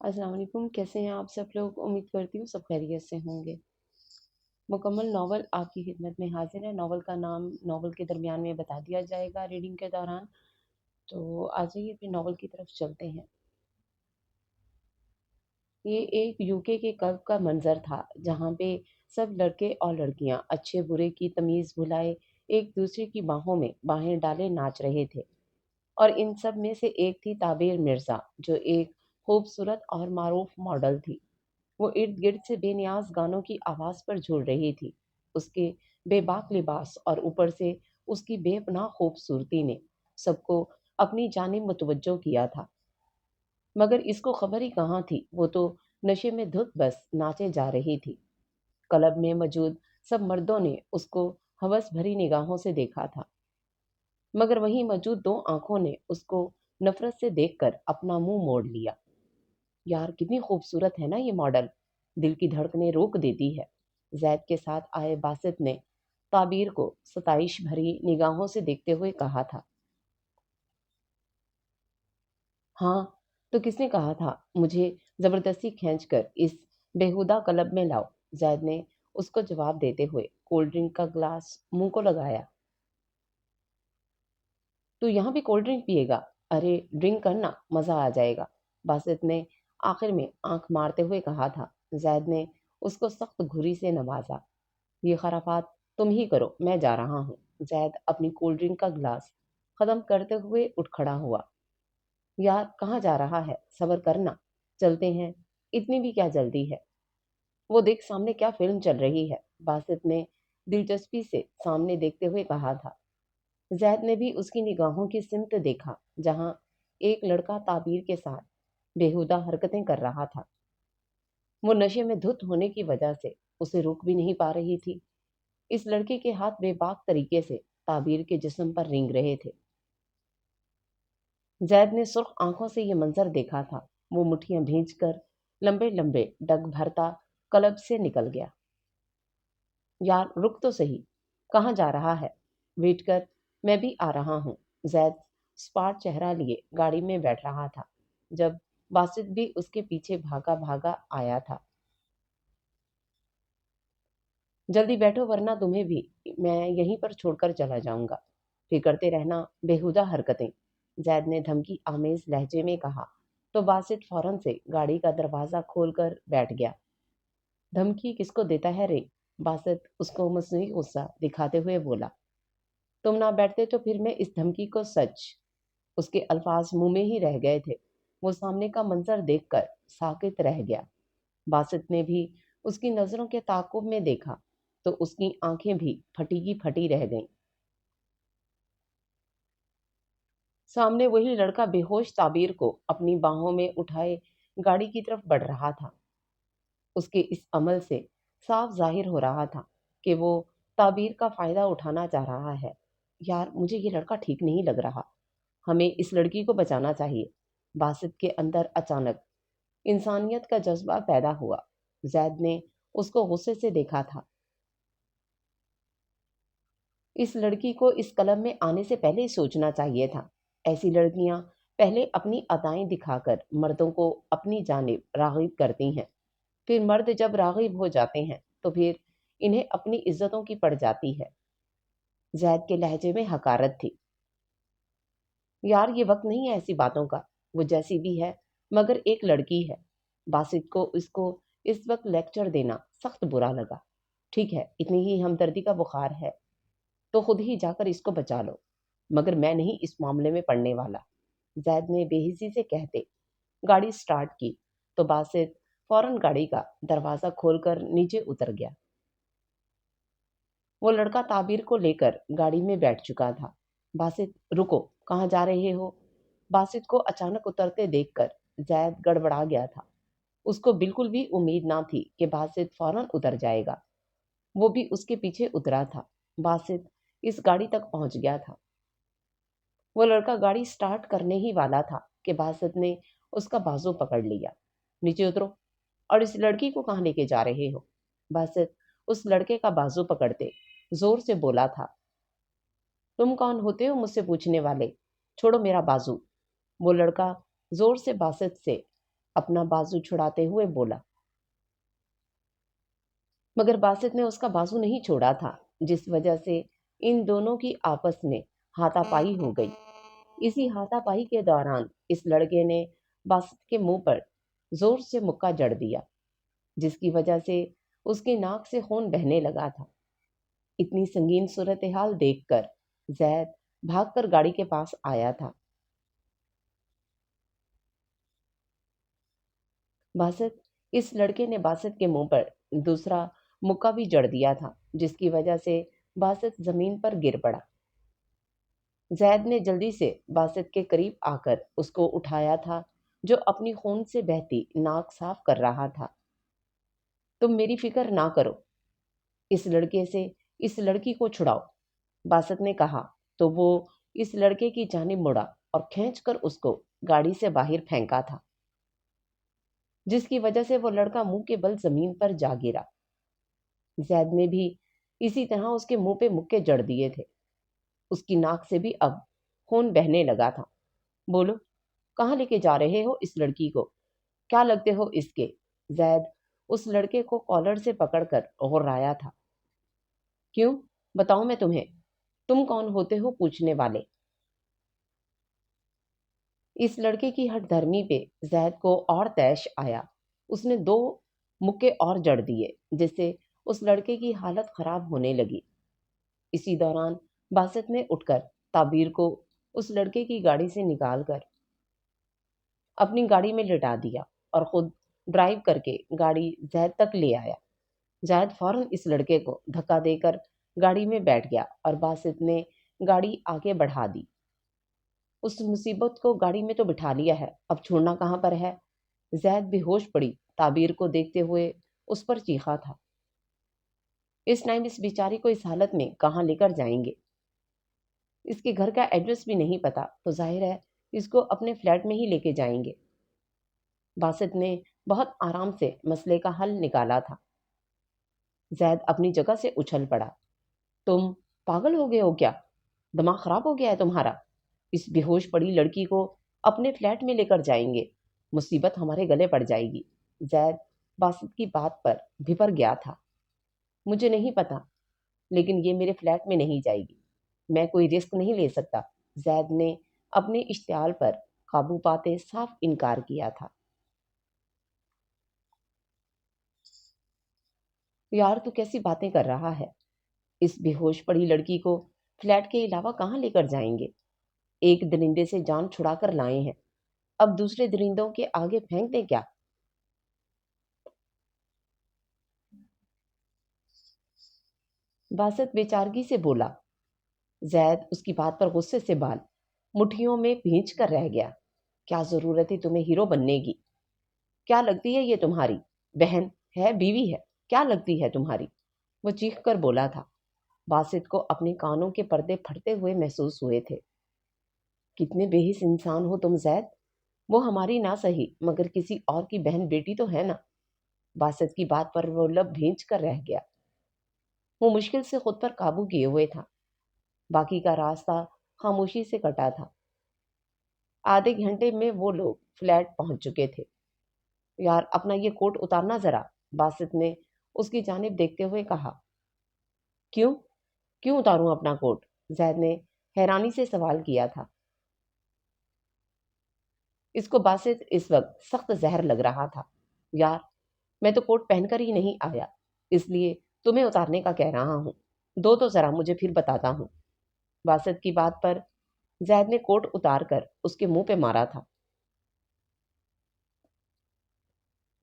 السلام علیکم، کیسے ہیں آپ سب لوگ؟ امید کرتی ہوں سب خیریت سے ہوں گے۔ مکمل ناول آپ کی خدمت میں حاضر ہے۔ ناول کا نام ناول کے درمیان میں بتا دیا جائے گا ریڈنگ کے دوران۔ تو آ جائیے پھر ناول کی طرف چلتے ہیں۔ یہ ایک یوکے کے کلب کا منظر تھا جہاں پہ سب لڑکے اور لڑکیاں اچھے برے کی تمیز بھلائے ایک دوسرے کی باہوں میں باہیں ڈالے ناچ رہے تھے، اور ان سب میں سے ایک تھی تعبیر مرزا، جو ایک خوبصورت اور معروف ماڈل تھی۔ وہ ارد گرد سے بے نیاز گانوں کی آواز پر جھول رہی تھی۔ اس کے بے باک لباس اور اوپر سے اس کی بے پناہ خوبصورتی نے سب کو اپنی جانب متوجہ کیا تھا، مگر اس کو خبر ہی کہاں تھی، وہ تو نشے میں دھت بس ناچے جا رہی تھی۔ کلب میں موجود سب مردوں نے اس کو ہوس بھری نگاہوں سے دیکھا تھا، مگر وہیں موجود دو آنکھوں نے اس کو نفرت سے دیکھ کر اپنا منہ موڑ لیا۔ یار کتنی خوبصورت ہے نا یہ ماڈل، دل کی دھڑکنیں روک دیتی ہے، زید کے ساتھ آئے باسط نے تعبیر کو ستائش بھری نگاہوں سے دیکھتے ہوئے کہا تھا۔ ہاں، تو کس نے کہا تھا مجھے زبردستی کھینچ کر اس بےہودہ کلب میں لاؤ؟ زید نے اس کو جواب دیتے ہوئے کولڈ ڈرنک کا گلاس منہ کو لگایا۔ تو یہاں بھی کولڈ ڈرنک پیے گا؟ ارے ڈرنک کرنا، مزہ آ جائے گا، باسط نے آخر میں آنکھ مارتے ہوئے کہا تھا۔ زید نے اس کو سخت گھری سے نوازا۔ یہ خرافات تم ہی کرو، میں جا رہا ہوں۔ زید اپنی کولڈ ڈرنک کا گلاس ختم کرتے ہوئے اٹھ کھڑا ہوا۔ یار کہاں جا رہا ہے؟ صبر کرنا، چلتے ہیں، اتنی بھی کیا جلدی ہے؟ وہ دیکھ سامنے کیا فلم چل رہی ہے، باسط نے دلچسپی سے سامنے دیکھتے ہوئے کہا تھا۔ زید نے بھی اس کی نگاہوں کی سمت دیکھا جہاں ایک لڑکا تعبیر کے ساتھ بےہودہ حرکتیں کر رہا تھا۔ وہ نشے میں دھت ہونے کی وجہ سے اسے روک بھی نہیں پا رہی تھی۔ اس لڑکے کے ہاتھ بے باک طریقے سے تعبیر کے جسم پر رینگ رہے تھے۔ زید نے سرخ آنکھوں سے یہ منظر دیکھا تھا۔ وہ مٹھیاں بھینچ کر لمبے لمبے ڈگ بھرتا کلب سے نکل گیا۔ یار رک تو صحیح، کہاں جا رہا ہے؟ ویٹ کر، میں بھی آ رہا ہوں۔ زید اسپاٹ چہرہ لیے گاڑی میں بیٹھ رہا تھا جب باسط بھی اس کے پیچھے بھاگا بھاگا آیا تھا۔ جلدی بیٹھو ورنہ تمہیں بھی میں یہیں پر چھوڑ کر چلا جاؤں گا، پھر کرتے رہنا بےہودہ حرکتیں، زید نے دھمکی آمیز لہجے میں کہا تو باسط فوراً سے گاڑی کا دروازہ کھول کر بیٹھ گیا۔ دھمکی کس کو دیتا ہے رے؟ باسط اس کو مصنوعی غصہ دکھاتے ہوئے بولا۔ تم نہ بیٹھتے تو پھر میں اس دھمکی کو سچ۔ اس کے الفاظ منہ میں ہی رہ گئے تھے۔ وہ سامنے کا منظر دیکھ کر ساکت رہ گیا۔ باسط نے بھی اس کی نظروں کے تعاقب میں دیکھا تو اس کی آنکھیں بھی پھٹی کی پھٹی رہ گئیں۔ سامنے وہی لڑکا بے ہوش تعبیر کو اپنی باہوں میں اٹھائے گاڑی کی طرف بڑھ رہا تھا۔ اس کے اس عمل سے صاف ظاہر ہو رہا تھا کہ وہ تعبیر کا فائدہ اٹھانا چاہ رہا ہے۔ یار مجھے یہ لڑکا ٹھیک نہیں لگ رہا، ہمیں اس لڑکی کو بچانا چاہیے۔ باسط کے اندر اچانک انسانیت کا جذبہ پیدا ہوا۔ زید نے اس کو غصے سے دیکھا تھا۔ اس لڑکی کو اس کلب میں آنے سے پہلے ہی سوچنا چاہیے تھا۔ ایسی لڑکیاں پہلے اپنی ادائیں دکھا کر مردوں کو اپنی جانب راغب کرتی ہیں، پھر مرد جب راغب ہو جاتے ہیں تو پھر انہیں اپنی عزتوں کی پڑ جاتی ہے۔ زید کے لہجے میں حقارت تھی۔ یار یہ وقت نہیں ہے ایسی باتوں کا، وہ جیسی بھی ہے مگر ایک لڑکی ہے۔ باسط کو اس وقت لیکچر دینا سخت برا لگا۔ ٹھیک ہے، اتنی ہی ہمدردی کا بخار ہے تو خود ہی جا کر اس کو بچا لو، مگر میں نہیں اس معاملے میں پڑنے والا، زید نے بے حسی سے کہتے گاڑی سٹارٹ کی تو باسط فوراً گاڑی کا دروازہ کھول کر نیچے اتر گیا۔ وہ لڑکا تعبیر کو لے کر گاڑی میں بیٹھ چکا تھا۔ باسط رکو، کہاں جا رہے ہو؟ باسط کو اچانک اترتے دیکھ کر زید گڑبڑا گیا تھا۔ اس کو بالکل بھی امید نہ تھی کہ باسط فوراً اتر جائے گا۔ وہ بھی اس کے پیچھے اترا تھا۔ باسط اس گاڑی تک پہنچ گیا تھا۔ وہ لڑکا گاڑی سٹارٹ کرنے ہی والا تھا کہ باسط نے اس کا بازو پکڑ لیا۔ نیچے اترو، اور اس لڑکی کو کہاں لے کے جا رہے ہو؟ باسط اس لڑکے کا بازو پکڑتے زور سے بولا تھا۔ تم کون ہوتے ہو مجھ سے پوچھنے والے؟ چھوڑو میرا بازو۔ وہ لڑکا زور سے باسط سے اپنا بازو چھڑاتے ہوئے بولا، مگر باسط نے اس کا بازو نہیں چھوڑا تھا، جس وجہ سے ان دونوں کی آپس میں ہاتھا پائی ہو گئی۔ اسی ہاتھا پائی کے دوران اس لڑکے نے باسط کے منہ پر زور سے مکہ جڑ دیا، جس کی وجہ سے اس کی ناک سے خون بہنے لگا تھا۔ اتنی سنگین صورتحال دیکھ کر زید بھاگ کر گاڑی کے پاس آیا تھا۔ اس لڑکے نے باسط کے منہ پر دوسرا مکہ بھی جڑ دیا تھا، جس کی وجہ سے باسط زمین پر گر پڑا۔ زید نے جلدی سے باسط کے قریب آ کر اس کو اٹھایا تھا، جو اپنی خون سے بہتی ناک صاف کر رہا تھا۔ تم میری فکر نہ کرو، اس لڑکے سے اس لڑکی کو چھڑاؤ، باسط نے کہا تو وہ اس لڑکے کی جانب مڑا اور کھینچ کر اس کو گاڑی سے باہر پھینکا تھا، جس کی وجہ سے وہ لڑکا منہ کے بل زمین پر جا گرا۔ زید نے بھی اسی طرح اس کے منہ پہ مکے جڑ دیے تھے۔ اس کی ناک سے بھی اب خون بہنے لگا تھا۔ بولو، کہاں لے کے جا رہے ہو اس لڑکی کو؟ کیا لگتے ہو اس کے؟ زید اس لڑکے کو کالر سے پکڑ کر غرایا تھا۔ کیوں؟ بتاؤں میں تمہیں، تم کون ہوتے ہو پوچھنے والے؟ اس لڑکے کی ہٹ دھرمی پہ زید کو اور تیش آیا۔ اس نے دو مکے اور جڑ دیے، جس سے اس لڑکے کی حالت خراب ہونے لگی۔ اسی دوران باسط نے اٹھ کر تعبیر کو اس لڑکے کی گاڑی سے نکال کر اپنی گاڑی میں لٹا دیا اور خود ڈرائیو کر کے گاڑی زید تک لے آیا۔ زید فوراً اس لڑکے کو دھکا دے کر گاڑی میں بیٹھ گیا اور باسط نے گاڑی آگے بڑھا دی۔ اس مصیبت کو گاڑی میں تو بٹھا لیا ہے، اب چھوڑنا کہاں پر ہے؟ زید بے ہوش پڑی تعبیر کو دیکھتے ہوئے اس پر چیخا تھا۔ اس ٹائم اس بیچاری کو اس حالت میں کہاں لے کر جائیں گے؟ اس کے گھر کا ایڈریس بھی نہیں پتا، تو ظاہر ہے اس کو اپنے فلیٹ میں ہی لے کے جائیں گے۔ باسط نے بہت آرام سے مسئلے کا حل نکالا تھا۔ زید اپنی جگہ سے اچھل پڑا۔ تم پاگل ہو گئے ہو کیا؟ دماغ خراب ہو گیا ہے تمہارا؟ اس بے ہوش پڑی لڑکی کو اپنے فلیٹ میں لے کر جائیں گے، مصیبت ہمارے گلے پڑ جائے گی۔ زید باسط کی بات پر بھپر گیا تھا۔ مجھے نہیں پتا، لیکن یہ میرے فلیٹ میں نہیں جائے گی، میں کوئی رسک نہیں لے سکتا۔ زید نے اپنے اشتعال پر قابو پاتے صاف انکار کیا تھا۔ یار تو کیسی باتیں کر رہا ہے؟ اس بے ہوش پڑی لڑکی کو فلیٹ کے علاوہ کہاں لے کر جائیں گے؟ ایک درندے سے جان چھڑا کر لائے ہیں، اب دوسرے درندوں کے آگے پھینک دیں کیا؟ باسط بیچارگی سے بولا۔ زید اس کی بات پر غصے سے بال مٹھیوں میں بھینچ کر رہ گیا۔ کیا ضرورت ہے تمہیں ہیرو بننے کی؟ کیا لگتی ہے یہ تمہاری بہن ہے، بیوی ہے؟ کیا لگتی ہے تمہاری؟ وہ چیخ کر بولا تھا۔ باسط کو اپنے کانوں کے پردے پھٹتے ہوئے محسوس ہوئے تھے۔ کتنے بے حس انسان ہو تم زید، وہ ہماری نہ سہی مگر کسی اور کی بہن بیٹی تو ہے نا؟ باسط کی بات پر وہ لب بھینچ کر رہ گیا۔ وہ مشکل سے خود پر قابو کیے ہوئے تھا۔ باقی کا راستہ خاموشی سے کٹا تھا۔ آدھے گھنٹے میں وہ لوگ فلیٹ پہنچ چکے تھے۔ یار اپنا یہ کوٹ اتارنا ذرا، باسط نے اس کی جانب دیکھتے ہوئے کہا۔ کیوں کیوں اتاروں اپنا کوٹ؟ زید نے حیرانی سے سوال کیا تھا۔ اس کو باسط اس وقت سخت زہر لگ رہا تھا۔ یار میں تو کوٹ پہن کر ہی نہیں آیا، اس لیے تمہیں اتارنے کا کہہ رہا ہوں، دو تو ذرا مجھے پھر بتاتا ہوں۔ باسط کی بات پر زید نے کوٹ اتار کر اس کے منہ پہ مارا تھا۔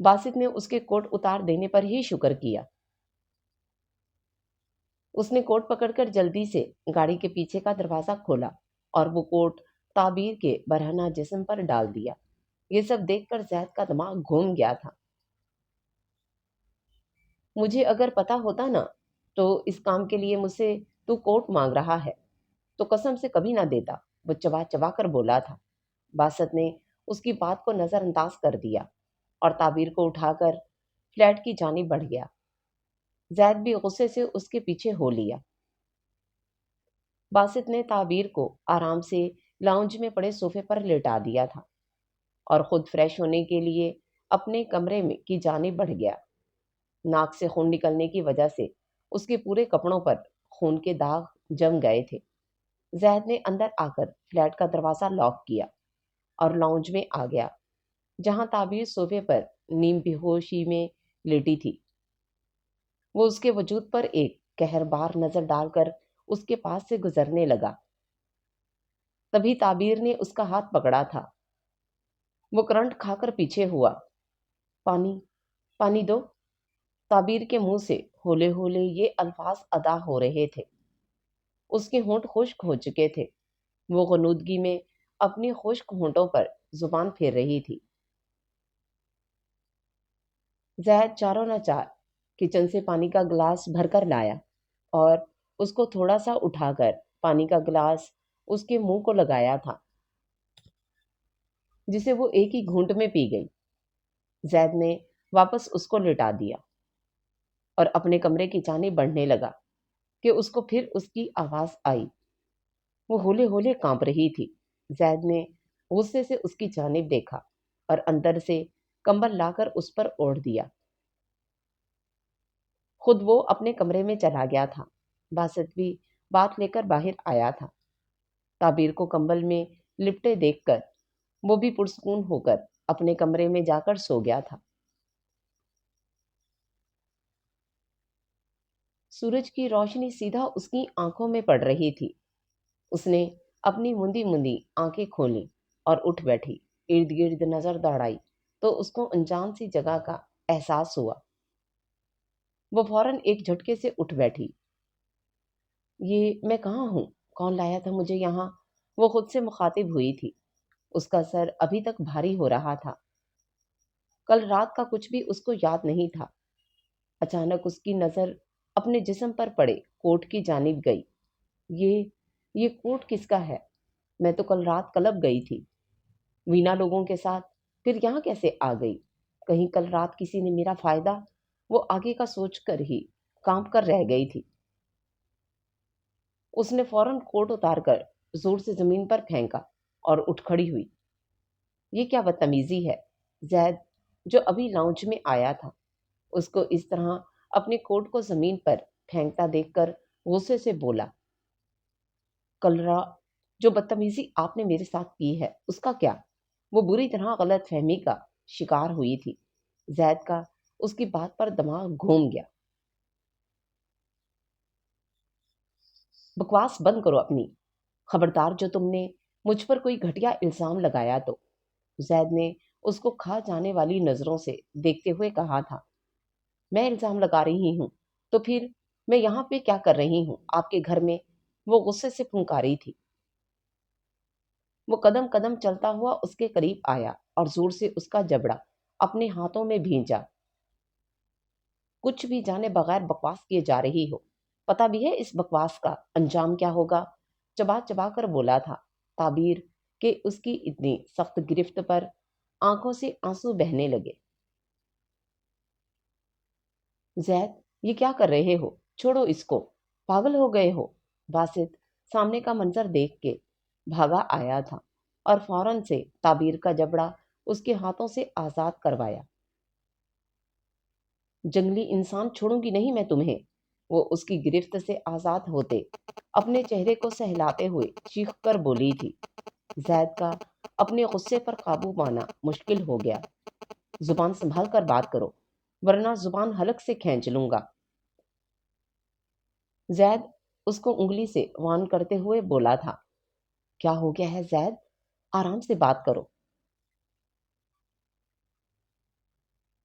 باسط نے اس کے کوٹ اتار دینے پر ہی شکر کیا۔ اس نے کوٹ پکڑ کر جلدی سے گاڑی کے پیچھے کا دروازہ کھولا اور وہ کوٹ تعبیر کے برہنہ جسم پر ڈال دیا۔ یہ سب دیکھ کر زید کا دماغ گھوم گیا تھا۔ مجھے اگر پتا ہوتا نا تو اس کام کے لیے مجھ سے تو کوٹ مانگ رہا ہے تو قسم سے کبھی نہ دیتا، وہ چبا چبا کر بولا تھا۔ باسط نے اس کی بات کو نظر انداز کر دیا اور تعبیر کو اٹھا کر فلیٹ کی جانب بڑھ گیا۔ زید بھی غصے سے اس کے پیچھے ہو لیا۔ باسط نے تعبیر کو آرام سے لاؤنج میں پڑے صوفے پر لٹا دیا تھا اور خود فریش ہونے کے لیے اپنے کمرے میں کی جانب بڑھ گیا۔ ناک سے خون نکلنے کی وجہ سے اس کے پورے کپڑوں پر خون کے داغ جم گئے تھے۔ زید نے اندر آ کر فلیٹ کا دروازہ لاک کیا اور لاؤنج میں آ گیا، جہاں تعبیر صوفے پر نیم بے ہوشی میں لیٹی تھی۔ وہ اس کے وجود پر ایک قہربار نظر ڈال کر اس کے پاس سے گزرنے لگا۔ تبھی تعبیر نے اس کا ہاتھ پکڑا تھا۔ وہ کرنٹ کھا کر پیچھے ہوا۔ پانی، پانی دو۔ تعبیر کے منہ سے ہولے ہولے یہ الفاظ ادا ہو رہے تھے۔ اس کے ہونٹ خشک ہو چکے تھے۔ وہ غنودگی میں اپنی خشک ہونٹوں پر زبان پھیر رہی تھی۔ زید چاروں نہ چار کچن سے پانی کا گلاس بھر کر لایا اور اس کو تھوڑا سا اٹھا کر پانی کا گلاس اس کے منہ کو لگایا تھا، جسے وہ ایک ہی گھونٹ میں پی گئی۔ زید نے واپس اس کو لٹا دیا اور اپنے کمرے کی جانب بڑھنے لگا کہ اس کو پھر اس کی آواز آئی۔ وہ ہولے ہولے کانپ رہی تھی۔ زید نے غصے سے اس کی جانب دیکھا اور اندر سے کمبل لا کر اس پر اوڑھ دیا۔ خود وہ اپنے کمرے میں چلا گیا تھا۔ باسط بھی بات لے کر باہر آیا تھا۔ تعبیر کو کمبل میں لپٹے دیکھ کر وہ بھی پرسکون ہو کر اپنے کمرے میں جا کر سو گیا تھا۔ سورج کی روشنی سیدھا اس کی آنکھوں میں پڑ رہی تھی۔ اس نے اپنی مندی مندی آنکھیں کھولیں اور اٹھ بیٹھی۔ ارد گرد نظر دوڑائی تو اس کو انجان سی جگہ کا احساس ہوا۔ وہ فوراً ایک جھٹکے سے اٹھ بیٹھی۔ یہ میں کہاں ہوں؟ کون لایا تھا مجھے یہاں؟ وہ خود سے مخاطب ہوئی تھی۔ اس کا سر ابھی تک بھاری ہو رہا تھا۔ کل رات کا کچھ بھی اس کو یاد نہیں تھا۔ اچانک اس کی نظر اپنے جسم پر پڑے کوٹ کی جانب گئی۔ یہ کوٹ کس کا ہے؟ میں تو کل رات کلب گئی تھی وینا لوگوں کے ساتھ، پھر یہاں کیسے آ گئی؟ کہیں کل رات کسی نے میرا فائدہ؟ وہ آگے کا سوچ کر ہی کانپ کر رہ گئی تھی۔ اس نے فوراً کوٹ اتار کر زور سے زمین پر پھینکا اور اٹھ کھڑی ہوئی۔ یہ کیا بدتمیزی ہے؟ زید جو ابھی لاؤنج میں آیا تھا اس کو اس طرح اپنے کوٹ کو زمین پر پھینکتا دیکھ کر غصے سے بولا، کل رات جو بدتمیزی آپ نے میرے ساتھ کی ہے اس کا کیا؟ وہ بری طرح غلط فہمی کا شکار ہوئی تھی۔ زید کا اس کی بات پر دماغ گھوم گیا۔ بکواس بند کرو اپنی، خبردار جو تم نے مجھ پر کوئی گھٹیا الزام لگایا تو۔ زید نے اس کو کھا جانے والی نظروں سے دیکھتے ہوئے کہا تھا، میں الزام لگا رہی ہوں تو پھر میں یہاں پہ کیا کر رہی ہوں آپ کے گھر میں؟ وہ غصے سے پھنکاری تھی۔ وہ قدم قدم چلتا ہوا اس کے قریب آیا اور زور سے اس کا جبڑا اپنے ہاتھوں میں بھینچا۔ کچھ بھی جانے بغیر بکواس کیے جا رہی ہو، پتہ بھی ہے اس بکواس کا انجام کیا ہوگا؟ چبا چبا کر بولا تھا تعبیر کہ اس کی اتنی سخت گرفت پر آنکھوں سے آنسو بہنے لگے۔ زید یہ کیا کر رہے ہو؟ چھوڑو اس کو، پاگل ہو گئے ہو؟ باسط سامنے کا منظر دیکھ کے بھاگا آیا تھا اور فوراً سے تعبیر کا جبڑا اس کے ہاتھوں سے آزاد کروایا۔ جنگلی انسان، چھوڑوں گی نہیں میں تمہیں۔ وہ اس کی گرفت سے آزاد ہوتے اپنے چہرے کو سہلاتے ہوئے چیخ کر بولی تھی۔ زید کا اپنے غصے پر قابو پانا مشکل ہو گیا۔ زبان سنبھال کر بات کرو ورنہ زبان حلق سے کھینچ لوں گا۔ زید اس کو انگلی سے وان کرتے ہوئے بولا تھا، کیا ہو گیا ہے زید؟ آرام سے بات کرو۔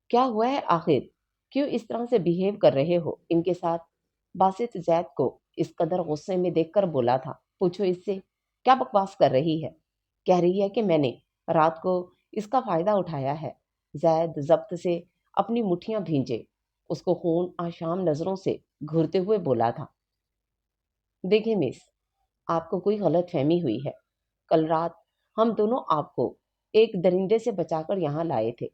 کیا ہوا ہے آخر؟ کیوں اس طرح سے بیہیو کر رہے ہو ان کے ساتھ؟ باسط زید کو اس قدر غصے میں دیکھ کر بولا تھا، پوچھو اس سے کیا بکواس کر رہی ہے؟ کہہ رہی ہے کہ میں نے رات کو اس کا فائدہ اٹھایا ہے۔ زید ضبط سے اپنی مٹھیاں بھینجے اس کو خون آشام نظروں سے گھورتے ہوئے بولا تھا، دیکھیں مس، آپ کو کوئی غلط فہمی ہوئی ہے۔ کل رات ہم دونوں آپ کو ایک درندے سے بچا کر یہاں لائے تھے،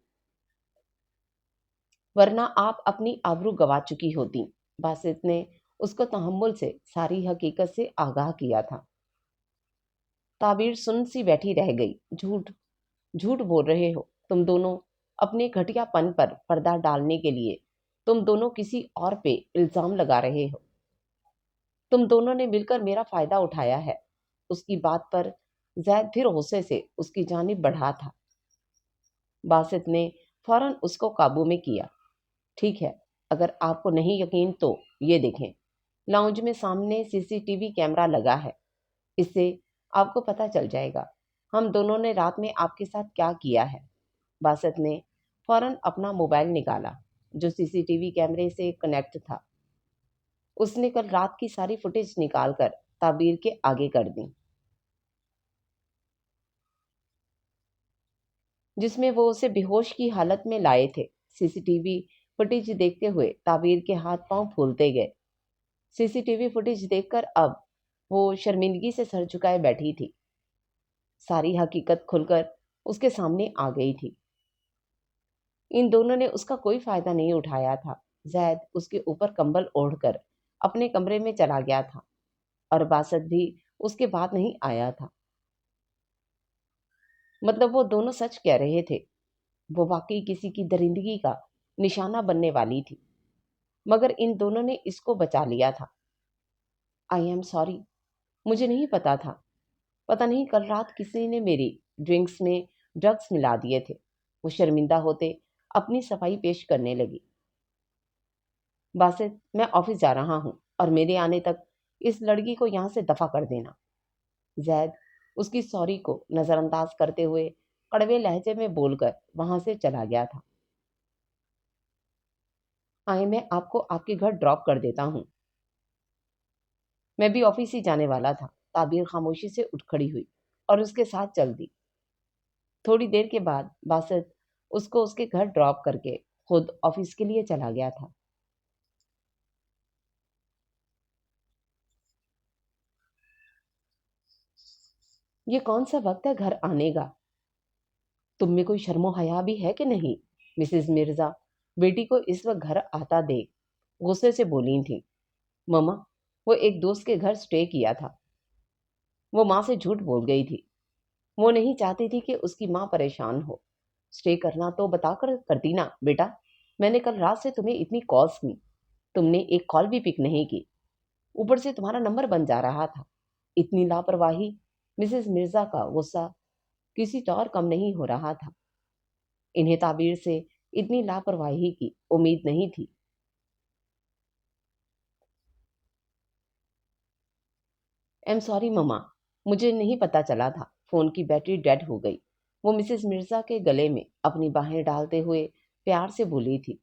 ورنہ آپ اپنی آبرو گوا چکی ہوتی۔ باسط نے اس کو تحمل سے ساری حقیقت سے آگاہ کیا تھا۔ تعبیر سن سی بیٹھی رہ گئی۔ جھوٹ جھوٹ بول رہے ہو تم دونوں، اپنے گھٹیا پن پر پردہ ڈالنے کے لیے تم دونوں کسی اور پہ الزام لگا رہے ہو۔ تم دونوں نے مل کر میرا فائدہ اٹھایا ہے۔ اس کی بات پر زید پھر غصے سے اس کی جانب بڑھا تھا۔ باسط نے فوراً اس کو قابو میں کیا۔ ٹھیک ہے، اگر آپ کو نہیں یقین تو یہ دیکھیں، لاؤنج میں سامنے سی سی ٹی وی کیمرہ لگا ہے، اس سے آپ کو پتہ چل جائے گا ہم دونوں نے رات میں آپ کے ساتھ کیا کیا ہے۔ باسط نے فوراً اپنا موبائل نکالا جو سی سی ٹی وی کیمرے سے کنیکٹ تھا۔ اس نے کل رات کی ساری فوٹیج نکال کر تعبیر کے آگے کر دی، جس میں وہ اسے بے ہوش کی حالت میں لائے تھے۔ سی سی ٹی وی فوٹیج دیکھتے ہوئے تعبیر کے ہاتھ پاؤں پھولتے گئے۔ سی سی ٹی وی فوٹیج دیکھ کر اب وہ شرمندگی سے سر جھکائے بیٹھی تھی۔ ساری حقیقت کھل کر اس کے سامنے آ گئی تھی۔ ان دونوں نے اس کا کوئی فائدہ نہیں اٹھایا تھا۔ زید اس کے اوپر کمبل اوڑھ کر اپنے کمرے میں چلا گیا تھا اور باسط بھی اس کے بعد نہیں آیا تھا۔ مطلب وہ دونوں سچ کہہ رہے تھے، وہ واقعی کسی کی درندگی کا نشانہ بننے والی تھی، مگر ان دونوں نے اس کو بچا لیا تھا۔ آئی ایم سوری، مجھے نہیں پتا تھا، پتہ نہیں کل رات کسی نے میری ڈرنکس میں ڈرگس ملا دیے تھے۔ وہ شرمندہ ہوتے اپنی صفائی پیش کرنے لگی۔ باسط، میں آفس جا رہا ہوں اور میرے آنے تک اس لڑکی کو یہاں سے دفع کر دینا۔ زید اس کی سوری کو نظر انداز کرتے ہوئے کڑوے لہجے میں بول کر وہاں سے چلا گیا تھا۔ آئے، میں آپ کو آپ کے گھر ڈراپ کر دیتا ہوں۔ میں بھی آفس ہی جانے والا تھا۔ تعبیر خاموشی سے اٹھ کھڑی ہوئی اور اس کے ساتھ چل دی۔ تھوڑی دیر کے بعد باسط اس کو اس کے گھر ڈراپ کر کے خود آفس کے لیے چلا گیا تھا۔ یہ کون سا وقت ہے گھر آنے کا؟ تم میں کوئی شرم و حیا بھی ہے کہ نہیں؟ مسز مرزا بیٹی کو اس وقت گھر آتا دیکھ غصے سے بولی تھی۔ مما، وہ ایک دوست کے گھر سٹے کیا تھا۔ وہ ماں سے جھوٹ بول گئی تھی۔ وہ نہیں چاہتی تھی کہ اس کی ماں پریشان ہو۔ سٹے کرنا تو بتا کر کرتی نا بیٹا، میں نے کل رات سے تمہیں اتنی کالز کی، تم نے ایک کال بھی پک نہیں کی، اوپر سے تمہارا نمبر بن جا رہا تھا۔ اتنی لاپرواہی! مسز مرزا کا غصہ کسی طور کم نہیں ہو رہا تھا۔ انہیں تعبیر سے اتنی لاپرواہی کی امید نہیں تھی۔ ایم سوری مما، مجھے نہیں پتا چلا تھا، فون کی بیٹری ڈیڈ ہو گئی۔ وہ مسز مرزا کے گلے میں اپنی باہیں ڈالتے ہوئے پیار سے بولی تھی۔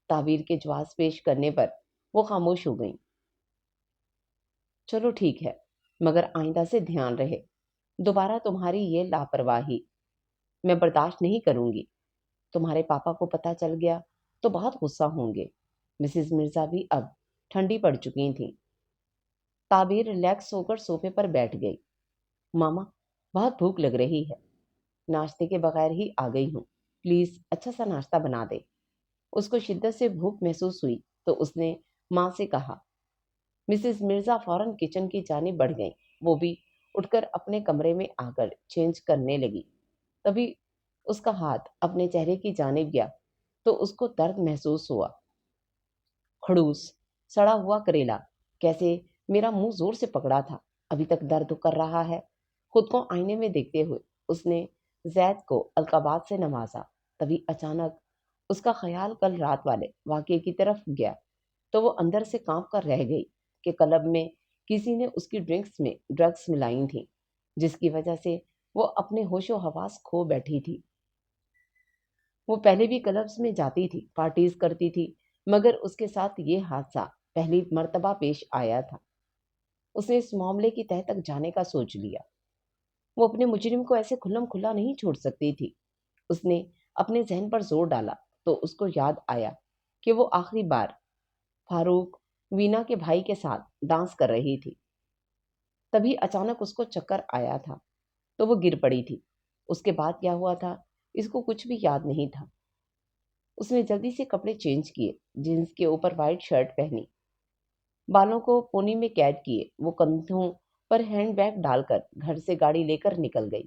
تعبیر کے جواز پیش کرنے پر وہ خاموش ہو گئیں۔ چلو ٹھیک ہے، مگر آئندہ سے دھیان رہے، دوبارہ تمہاری یہ لاپرواہی میں برداشت نہیں کروں گی۔ تمہارے پاپا کو پتہ چل گیا تو بہت غصہ ہوں گے۔ مسز مرزا بھی اب ٹھنڈی پڑ چکی تھیں۔ تعبیر ریلیکس ہو کر صوفے پر بیٹھ گئی۔ ماما، بہت بھوک لگ رہی ہے، ناشتے کے بغیر ہی آ گئی ہوں، پلیز اچھا سا ناشتہ بنا دے۔ اس کو شدت سے بھوک محسوس ہوئی تو اس نے ماں سے کہا۔ مسز مرزا فوراً کچن کی جانب بڑھ گئیں۔ وہ بھی اٹھ کر اپنے کمرے میں آ کر چینج کرنے لگی۔ تبھی اس کا ہاتھ اپنے چہرے کی جانب گیا تو اس کو درد محسوس ہوا۔ کھڑوس، سڑا ہوا کریلا، کیسے میرا منہ زور سے پکڑا تھا، ابھی تک درد کر رہا ہے۔ خود کو آئینے میں دیکھتے ہوئے اس نے زید کو القابات سے نوازا۔ تبھی اچانک اس کا خیال کل رات والے واقعے کی طرف گیا تو وہ اندر سے کانپ کر رہ گئی کہ کلب میں کسی نے اس کی ڈرنکس میں ڈرگس ملائی تھیں، جس کی وجہ سے وہ اپنے ہوش و حواس کھو بیٹھی تھی۔ وہ پہلے بھی کلبز میں جاتی تھی، پارٹیز کرتی تھی، مگر اس کے ساتھ یہ حادثہ پہلی مرتبہ پیش آیا تھا۔ اس نے اس معاملے کی تہہ تک جانے کا سوچ لیا۔ وہ اپنے مجرم کو ایسے کھلم کھلا نہیں چھوڑ سکتی تھی۔ اس نے اپنے ذہن پر زور ڈالا تو اس کو یاد آیا کہ وہ آخری بار فاروق وینا کے بھائی کے ساتھ ڈانس کر رہی تھی۔ تبھی اچانک اس کو چکر آیا تھا تو وہ گر پڑی تھی۔ اس کے بعد کیا ہوا تھا اس کو کچھ بھی یاد نہیں تھا۔ اس نے جلدی سے کپڑے چینج کیے، جینس کے اوپر وائٹ شرٹ پہنی، بالوں کو پونی میں قید کیے، وہ کندھوں پر ہینڈ بیگ ڈال کر گھر سے گاڑی لے کر نکل گئی۔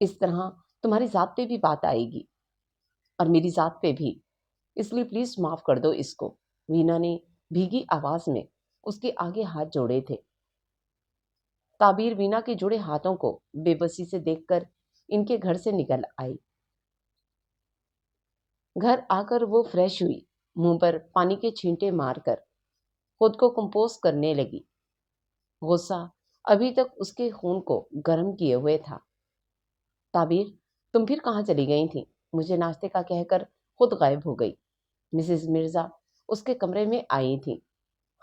اس طرح تمہاری ذات پہ بھی بات آئے گی اور میری ذات پہ بھی، اس لیے پلیز معاف کر دو اس کو۔ وینا نے بھیگی آواز میں اس کے آگے ہاتھ جوڑے تھے۔ تعبیر وینا کے جڑے ہاتھوں کو بے بسی سے دیکھ کر ان کے گھر سے نکل آئی۔ گھر آ کر وہ فریش ہوئی، منہ پر پانی کے چھینٹے مار کر خود کو کمپوز کرنے لگی۔ غصہ ابھی تک اس کے خون کو گرم کیے ہوئے تھا۔ تعبیر، تم پھر کہاں چلی گئی تھی؟ مجھے ناشتے کا کہہ کر خود غائب ہو گئی۔ مسز مرزا اس کے کمرے میں آئی تھی۔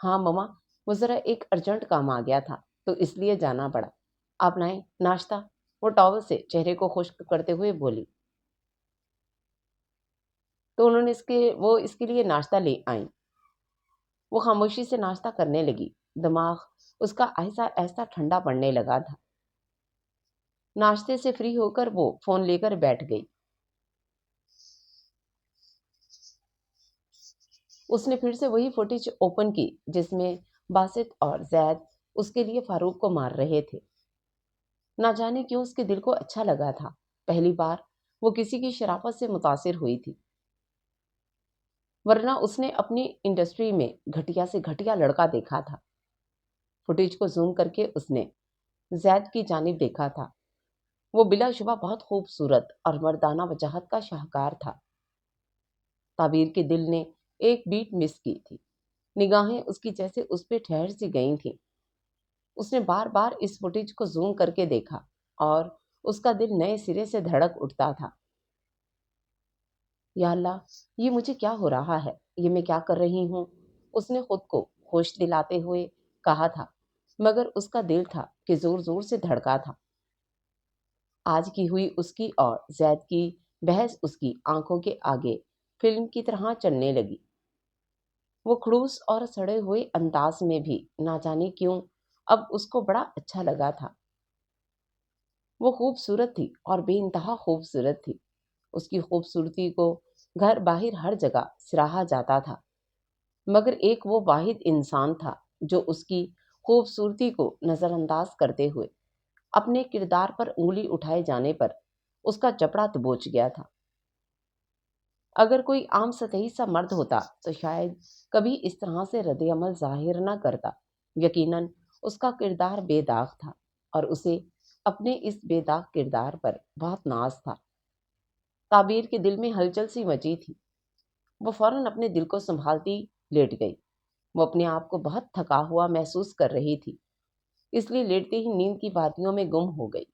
ہاں مما، وہ ذرا ایک ارجنٹ کام آ گیا تھا تو اس لیے جانا پڑا۔ آپ لائیں ناشتہ؟ وہ ٹاول سے چہرے کو خشک کرتے ہوئے بولی۔ تو انہوں نے اس کے لیے ناشتہ لے آئیں۔ وہ خاموشی سے ناشتہ کرنے لگی۔ دماغ اس کا ایسا ایسا ٹھنڈا پڑنے لگا تھا۔ ناشتے سے فری ہو کر وہ فون لے کر بیٹھ گئی۔ اس نے پھر سے وہی فوٹیج اوپن کی جس میں باسط اور زید اس کے لیے فاروق کو مار رہے تھے۔ نہ جانے کیوں اس کے دل کو اچھا لگا تھا۔ پہلی بار وہ کسی کی شرافت سے متاثر ہوئی تھی، ورنہ اس نے اپنی انڈسٹری میں گھٹیا سے گھٹیا لڑکا دیکھا تھا۔ فوٹیج کو زوم کر کے اس نے زید کی جانب دیکھا تھا۔ وہ بلا شبہ بہت خوبصورت اور مردانہ وجاہت کا شاہکار تھا۔ تعبیر کے دل نے ایک بیٹ مس کی تھی۔ نگاہیں اس کی جیسے اس پہ ٹھہر سی گئی تھیں۔ اس نے بار بار اس فوٹیج کو زوم کر کے دیکھا اور اس کا دل نئے سرے سے دھڑک اٹھتا تھا۔ یا اللہ، یہ مجھے کیا ہو رہا ہے؟ یہ میں کیا کر رہی ہوں؟ اس نے خود کو ہوش دلاتے ہوئے کہا تھا، مگر اس کا دل تھا کہ زور زور سے دھڑکا تھا۔ آج کی ہوئی اس کی اور زید کی بحث اس کی آنکھوں کے آگے فلم کی طرح چلنے لگی۔ وہ خڑوس اور سڑے ہوئے انداز میں بھی نہ جانے کیوں اب اس کو بڑا اچھا لگا تھا۔ وہ خوبصورت تھی اور بے انتہا خوبصورت تھی۔ اس کی خوبصورتی کو گھر باہر ہر جگہ سراہا جاتا تھا، مگر ایک وہ واحد انسان تھا جو اس کی خوبصورتی کو نظر انداز کرتے ہوئے اپنے کردار پر انگلی اٹھائے جانے پر اس کا چپڑا دبوچ گیا تھا۔ اگر کوئی عام سطحی سا مرد ہوتا تو شاید کبھی اس طرح سے رد عمل ظاہر نہ کرتا۔ یقیناً اس کا کردار بے داغ تھا اور اسے اپنے اس بے داغ کردار پر بہت ناز تھا۔ تعبیر کے دل میں ہلچل سی مچی تھی۔ وہ فوراً اپنے دل کو سنبھالتی لیٹ گئی۔ وہ اپنے آپ کو بہت تھکا ہوا محسوس کر رہی تھی، اس لیے لیٹتے ہی نیند کی وادیوں میں گم ہو گئی۔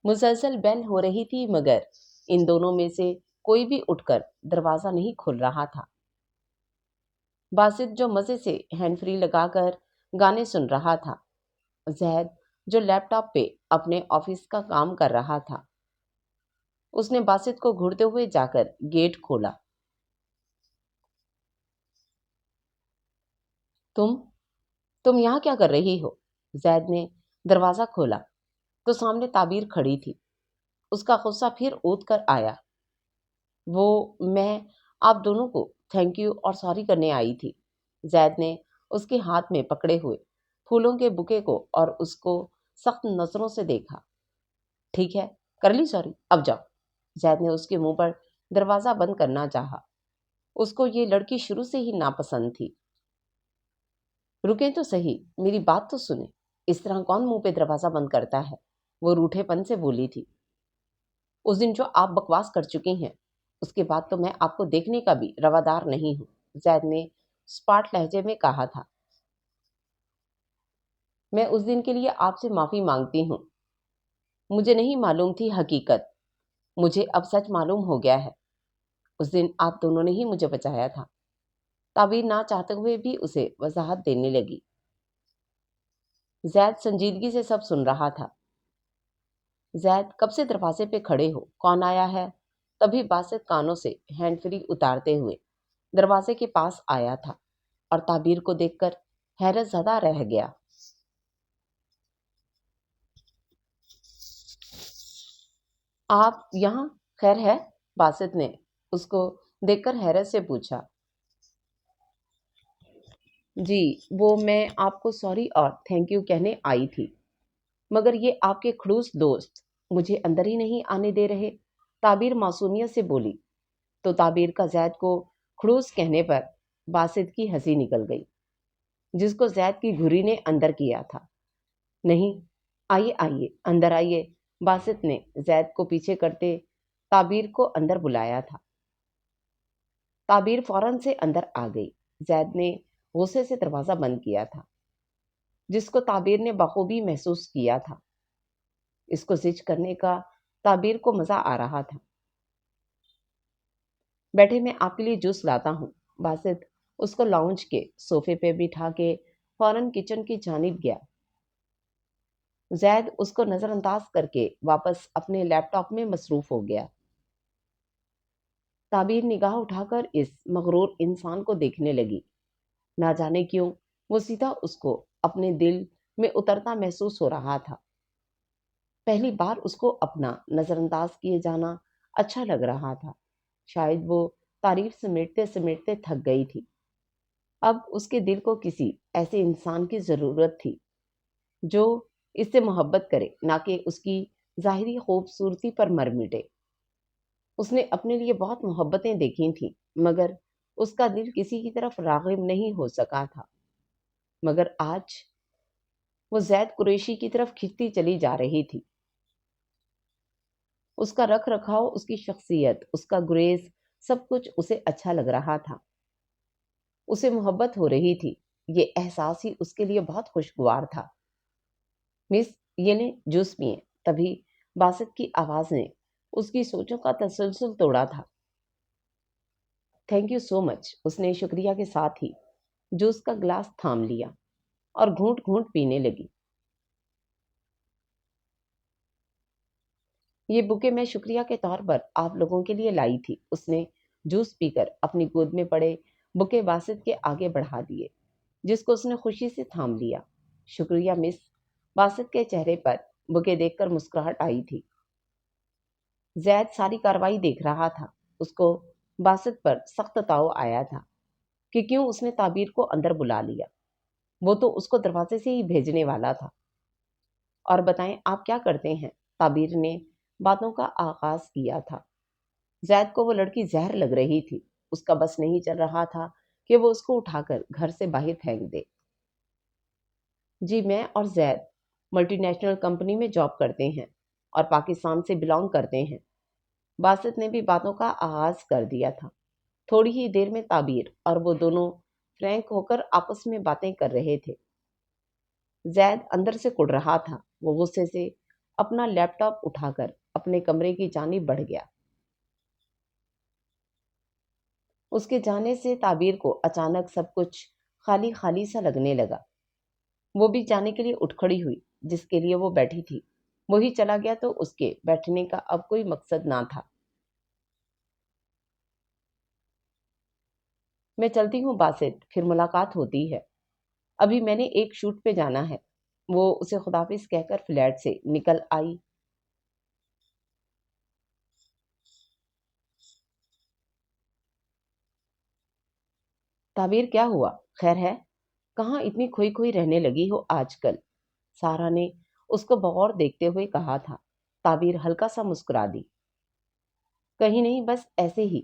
مسلسل بیل ہو رہی تھی مگر ان دونوں میں سے کوئی بھی اٹھ کر دروازہ نہیں کھول رہا تھا۔ باسط جو مزے سے ہینڈ فری لگا کر گانے سن رہا تھا، زید جو لیپ ٹاپ پہ اپنے آفس کا کام کر رہا تھا۔ اس نے باسط کو گھڑتے ہوئے جا کر گیٹ کھولا۔ تم یہاں کیا کر رہی ہو؟ زید نے دروازہ کھولا تو سامنے تعبیر کھڑی تھی۔ اس کا غصہ پھر اود کر آیا۔ میں آپ دونوں کو تھینک یو اور سوری کرنے آئی تھی۔ زید نے اس کے ہاتھ میں پکڑے ہوئے پھولوں کے بکے کو اور اس کو سخت نظروں سے دیکھا۔ ٹھیک ہے، کر لی سوری، اب جاؤ۔ زید نے اس کے منہ پر دروازہ بند کرنا چاہا۔ اس کو یہ لڑکی شروع سے ہی ناپسند تھی۔ رکیں تو صحیح، میری بات تو سنیں۔ اس طرح کون منہ پہ دروازہ بند کرتا ہے؟ وہ روٹھے پن سے بولی تھی۔ اس دن جو آپ بکواس کر چکی ہیں، اس کے بعد تو میں آپ کو دیکھنے کا بھی روادار نہیں ہوں، زید نے سپاٹ لہجے میں کہا تھا۔ میں اس دن کے لیے آپ سے معافی مانگتی ہوں۔ مجھے نہیں معلوم تھی حقیقت، مجھے اب سچ معلوم ہو گیا ہے۔ اس دن آپ دونوں نے ہی مجھے بچایا تھا۔ تعبیر نہ چاہتے ہوئے بھی اسے وضاحت دینے لگی۔ زید سنجیدگی سے سب سن رہا تھا۔ زید، کب سے دروازے پہ کھڑے ہو؟ کون آیا ہے؟ تبھی باسط کانوں سے ہینڈ فری اتارتے ہوئے دروازے کے پاس آیا تھا اور تعبیر کو دیکھ کر حیرت زدہ رہ گیا۔ آپ یہاں؟ خیر ہے؟ باسط نے اس کو دیکھ کر حیرت سے پوچھا۔ جی، وہ میں آپ کو سوری اور تھینک یو کہنے آئی تھی، مگر یہ آپ کے خڑوس دوست مجھے اندر ہی نہیں آنے دے رہے۔ تعبیر معصومیت سے بولی تو تعبیر کا زید کو خڑوس کہنے پر باسط کی ہنسی نکل گئی، جس کو زید کی گھری نے اندر کیا تھا۔ نہیں، آئیے آئیے اندر آئیے، باسط نے زید کو پیچھے کرتے تعبیر کو اندر بلایا تھا۔ تعبیر فوراً سے اندر آ گئی۔ زید نے غصے سے دروازہ بند کیا تھا، جس کو تعبیر نے بخوبی محسوس کیا تھا۔ اس کو زج کرنے کا تعبیر کو مزہ آ رہا تھا۔ بیٹھے، میں آپ کے لیے جوس لاتا ہوں۔ باسط اس کو لاؤنج کے صوفے پہ بٹھا کے فوراً کچن کی جانب گیا۔ زید اس کو نظر انداز کر کے واپس اپنے لیپ ٹاپ میں مصروف ہو گیا۔ تعبیر نگاہ اٹھا کر اس مغرور انسان کو دیکھنے لگی۔ نہ جانے کیوں وہ سیدھا اس کو اپنے دل میں اترتا محسوس ہو رہا تھا۔ پہلی بار اس کو اپنا نظر انداز کیے جانا اچھا لگ رہا تھا۔ شاید وہ تعریف سمیٹتے سمیٹتے تھک گئی تھی۔ اب اس کے دل کو کسی ایسے انسان کی ضرورت تھی جو اس سے محبت کرے، نہ کہ اس کی ظاہری خوبصورتی پر مر مٹے۔ اس نے اپنے لیے بہت محبتیں دیکھی تھیں، مگر اس کا دل کسی کی طرف راغب نہیں ہو سکا تھا۔ مگر آج وہ زید قریشی کی طرف کھنچتی چلی جا رہی تھی۔ اس کا رکھ رکھاؤ، اس کی شخصیت، اس کا گریز، سب کچھ اسے اچھا لگ رہا تھا۔ اسے محبت ہو رہی تھی۔ یہ احساس ہی اس کے لیے بہت خوشگوار تھا۔ مس، یہ لیں جوس پئیں۔ تبھی باسط کی آواز نے اس کی سوچوں کا تسلسل توڑا تھا۔ تھینک یو سو مچ، اس نے شکریہ کے ساتھ ہی جوس کا گلاس تھام لیا اور گھونٹ گھونٹ پینے لگی۔ یہ بکے میں شکریہ کے طور پر آپ لوگوں کے لیے لائی تھی۔ اس نے جوس پی کر اپنی گود میں پڑے بکے باسط کے آگے بڑھا دیے، جس کو اس نے خوشی سے تھام لیا۔ شکریہ مس۔ باسط کے چہرے پر بکے دیکھ کر مسکراہٹ آئی تھی۔ زید ساری کاروائی دیکھ رہا تھا۔ اس کو باسط پر سخت تاؤ آیا تھا کہ کیوں اس نے تعبیر کو اندر بلا لیا۔ وہ تو اس کو دروازے سے ہی بھیجنے والا تھا۔ اور بتائیں آپ کیا کرتے ہیں؟ تعبیر نے باتوں کا آغاز کیا تھا۔ زید کو وہ لڑکی زہر لگ رہی تھی۔ اس کا بس نہیں چل رہا تھا کہ وہ اس کو اٹھا کر گھر سے باہر پھینک دے۔ جی، میں اور زید ملٹی نیشنل کمپنی میں جاب کرتے ہیں اور پاکستان سے بلانگ کرتے ہیں۔ باسط نے بھی باتوں کا آغاز کر دیا تھا۔ تھوڑی ہی دیر میں تعبیر اور وہ دونوں فرینک ہو کر آپس میں باتیں کر رہے تھے۔ زید اندر سے کڑ رہا تھا۔ وہ غصے سے اپنا لیپ ٹاپ اٹھا کر اپنے کمرے کی جانب بڑھ گیا۔ اس کے جانے سے تعبیر کو اچانک سب کچھ خالی خالی سا لگنے لگا۔ وہ بھی جانے کے لیے اٹھ کھڑی ہوئی۔ جس کے لیے وہ بیٹھی تھی وہی چلا گیا تو اس کے بیٹھنے کا اب کوئی مقصد نہ تھا۔ میں چلتی ہوں باسط، پھر ملاقات ہوتی ہے۔ ابھی میں نے ایک شوٹ پہ جانا ہے۔ وہ اسے خداحافظ کہہ کر فلیٹ سے نکل آئی۔ تعبیر کیا ہوا؟ خیر ہے؟ کہاں اتنی کھوئی کھوئی رہنے لگی ہو آج کل؟ سارا نے اس کو بغور دیکھتے ہوئے کہا تھا۔ تعبیر ہلکا سا مسکرا دی۔ کہیں نہیں، بس ایسے ہی۔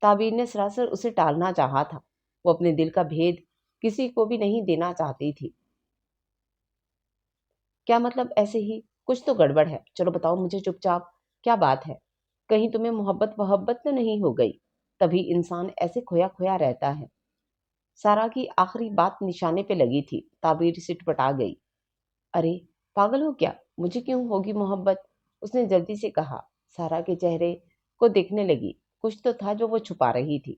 تعبیر نے سراسر اسے ٹالنا چاہا تھا۔ وہ اپنے دل کا بھید کسی کو بھی نہیں دینا چاہتی تھی۔ کیا مطلب ایسے ہی؟ کچھ تو گڑبڑ ہے۔ چلو بتاؤ مجھے چپ چاپ، کیا بات ہے؟ کہیں تمہیں محبت تو نہیں ہو گئی؟ تبھی انسان ایسے کھویا کھویا رہتا ہے۔ سارا کی آخری بات نشانے پہ لگی تھی۔ تعبیر سٹ پٹا گئی۔ ارے پاگل ہو کیا؟ مجھے کیوں ہوگی محبت؟ اس نے جلدی سے کہا۔ سارا کے چہرے کو دیکھنے لگی۔ کچھ تو تھا جو وہ چھپا رہی تھی۔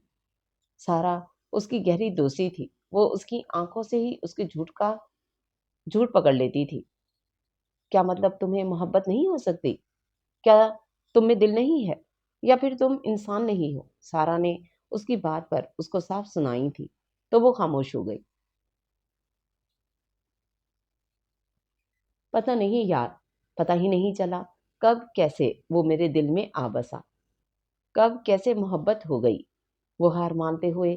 سارا اس کی گہری دوست تھی۔ وہ اس کی آنکھوں سے ہی اس کے جھوٹ پکڑ لیتی تھی۔ کیا مطلب تمہیں محبت نہیں ہو سکتی؟ کیا تم میں دل نہیں ہے؟ یا پھر تم انسان نہیں ہو؟ سارا نے اس کی بات پر اس کو صاف سنائی تھی تو وہ خاموش ہو گئی۔ پتہ نہیں یار، پتہ ہی نہیں چلا کب کیسے وہ میرے دل میں آ بسا، کب کیسے محبت ہو گئی۔ وہ ہار مانتے ہوئے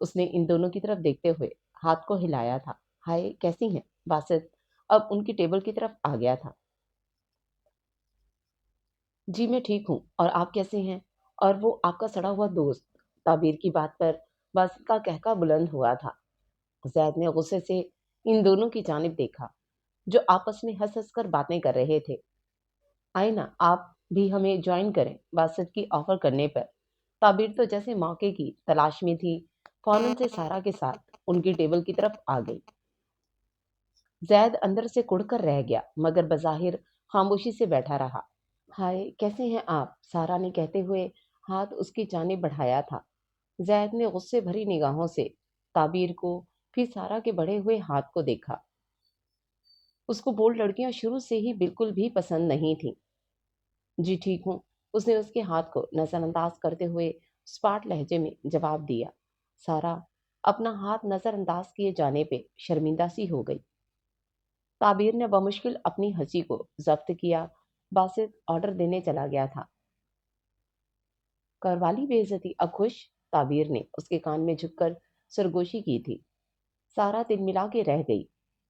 اس نے ان دونوں کی طرف دیکھتے ہوئے ہاتھ کو ہلایا تھا۔ ہائے کیسی ہیں؟ باسط اب ان کی ٹیبل کی طرف آ گیا تھا۔ جی میں ٹھیک ہوں، اور آپ کیسے ہیں؟ اور وہ آپ کا سڑا ہوا دوست؟ تعبیر کی بات پر باسط کا کہکا بلند ہوا تھا۔ زید نے غصے سے ان دونوں کی جانب دیکھا جو آپس میں ہنس ہنس کر باتیں کر رہے تھے۔ آئے نا آپ بھی ہمیں جوائن کریں، باسط کی آفر کرنے پر تعبیر تو جیسے موقع کی تلاش میں تھی، فوراً سے سارا کے ساتھ ان کی ٹیبل کی طرف آ گئی۔ زید اندر سے کڑ کر رہ گیا مگر بظاہر خاموشی سے بیٹھا رہا۔ ہائے کیسے ہیں آپ؟ سارا نے کہتے ہوئے ہاتھ اس کی جانب بڑھایا تھا۔ زید نے غصے بھری نگاہوں سے تعبیر کو پھر سارا کے بڑھے ہوئے ہاتھ کو دیکھا۔ اس کو بولڈ لڑکیاں شروع سے ہی بالکل بھی پسند نہیں تھیں۔ جی ٹھیک ہوں، اس نے اس کے ہاتھ کو نظر انداز کرتے ہوئے اسپاٹ لہجے میں جواب دیا۔ سارا اپنا ہاتھ نظر انداز کیے جانے پہ شرمندہ سی ہو گئی۔ تعبیر نے بمشکل اپنی ہنسی کو ضبط کیا۔ باسط آرڈر دینے چلا گیا تھا۔ کروالی بے عزتی اب خوش؟ تعبیر نے اس کے کان میں جھک کر سرگوشی کی تھی۔ سارا دل ملا کے رہ گئی۔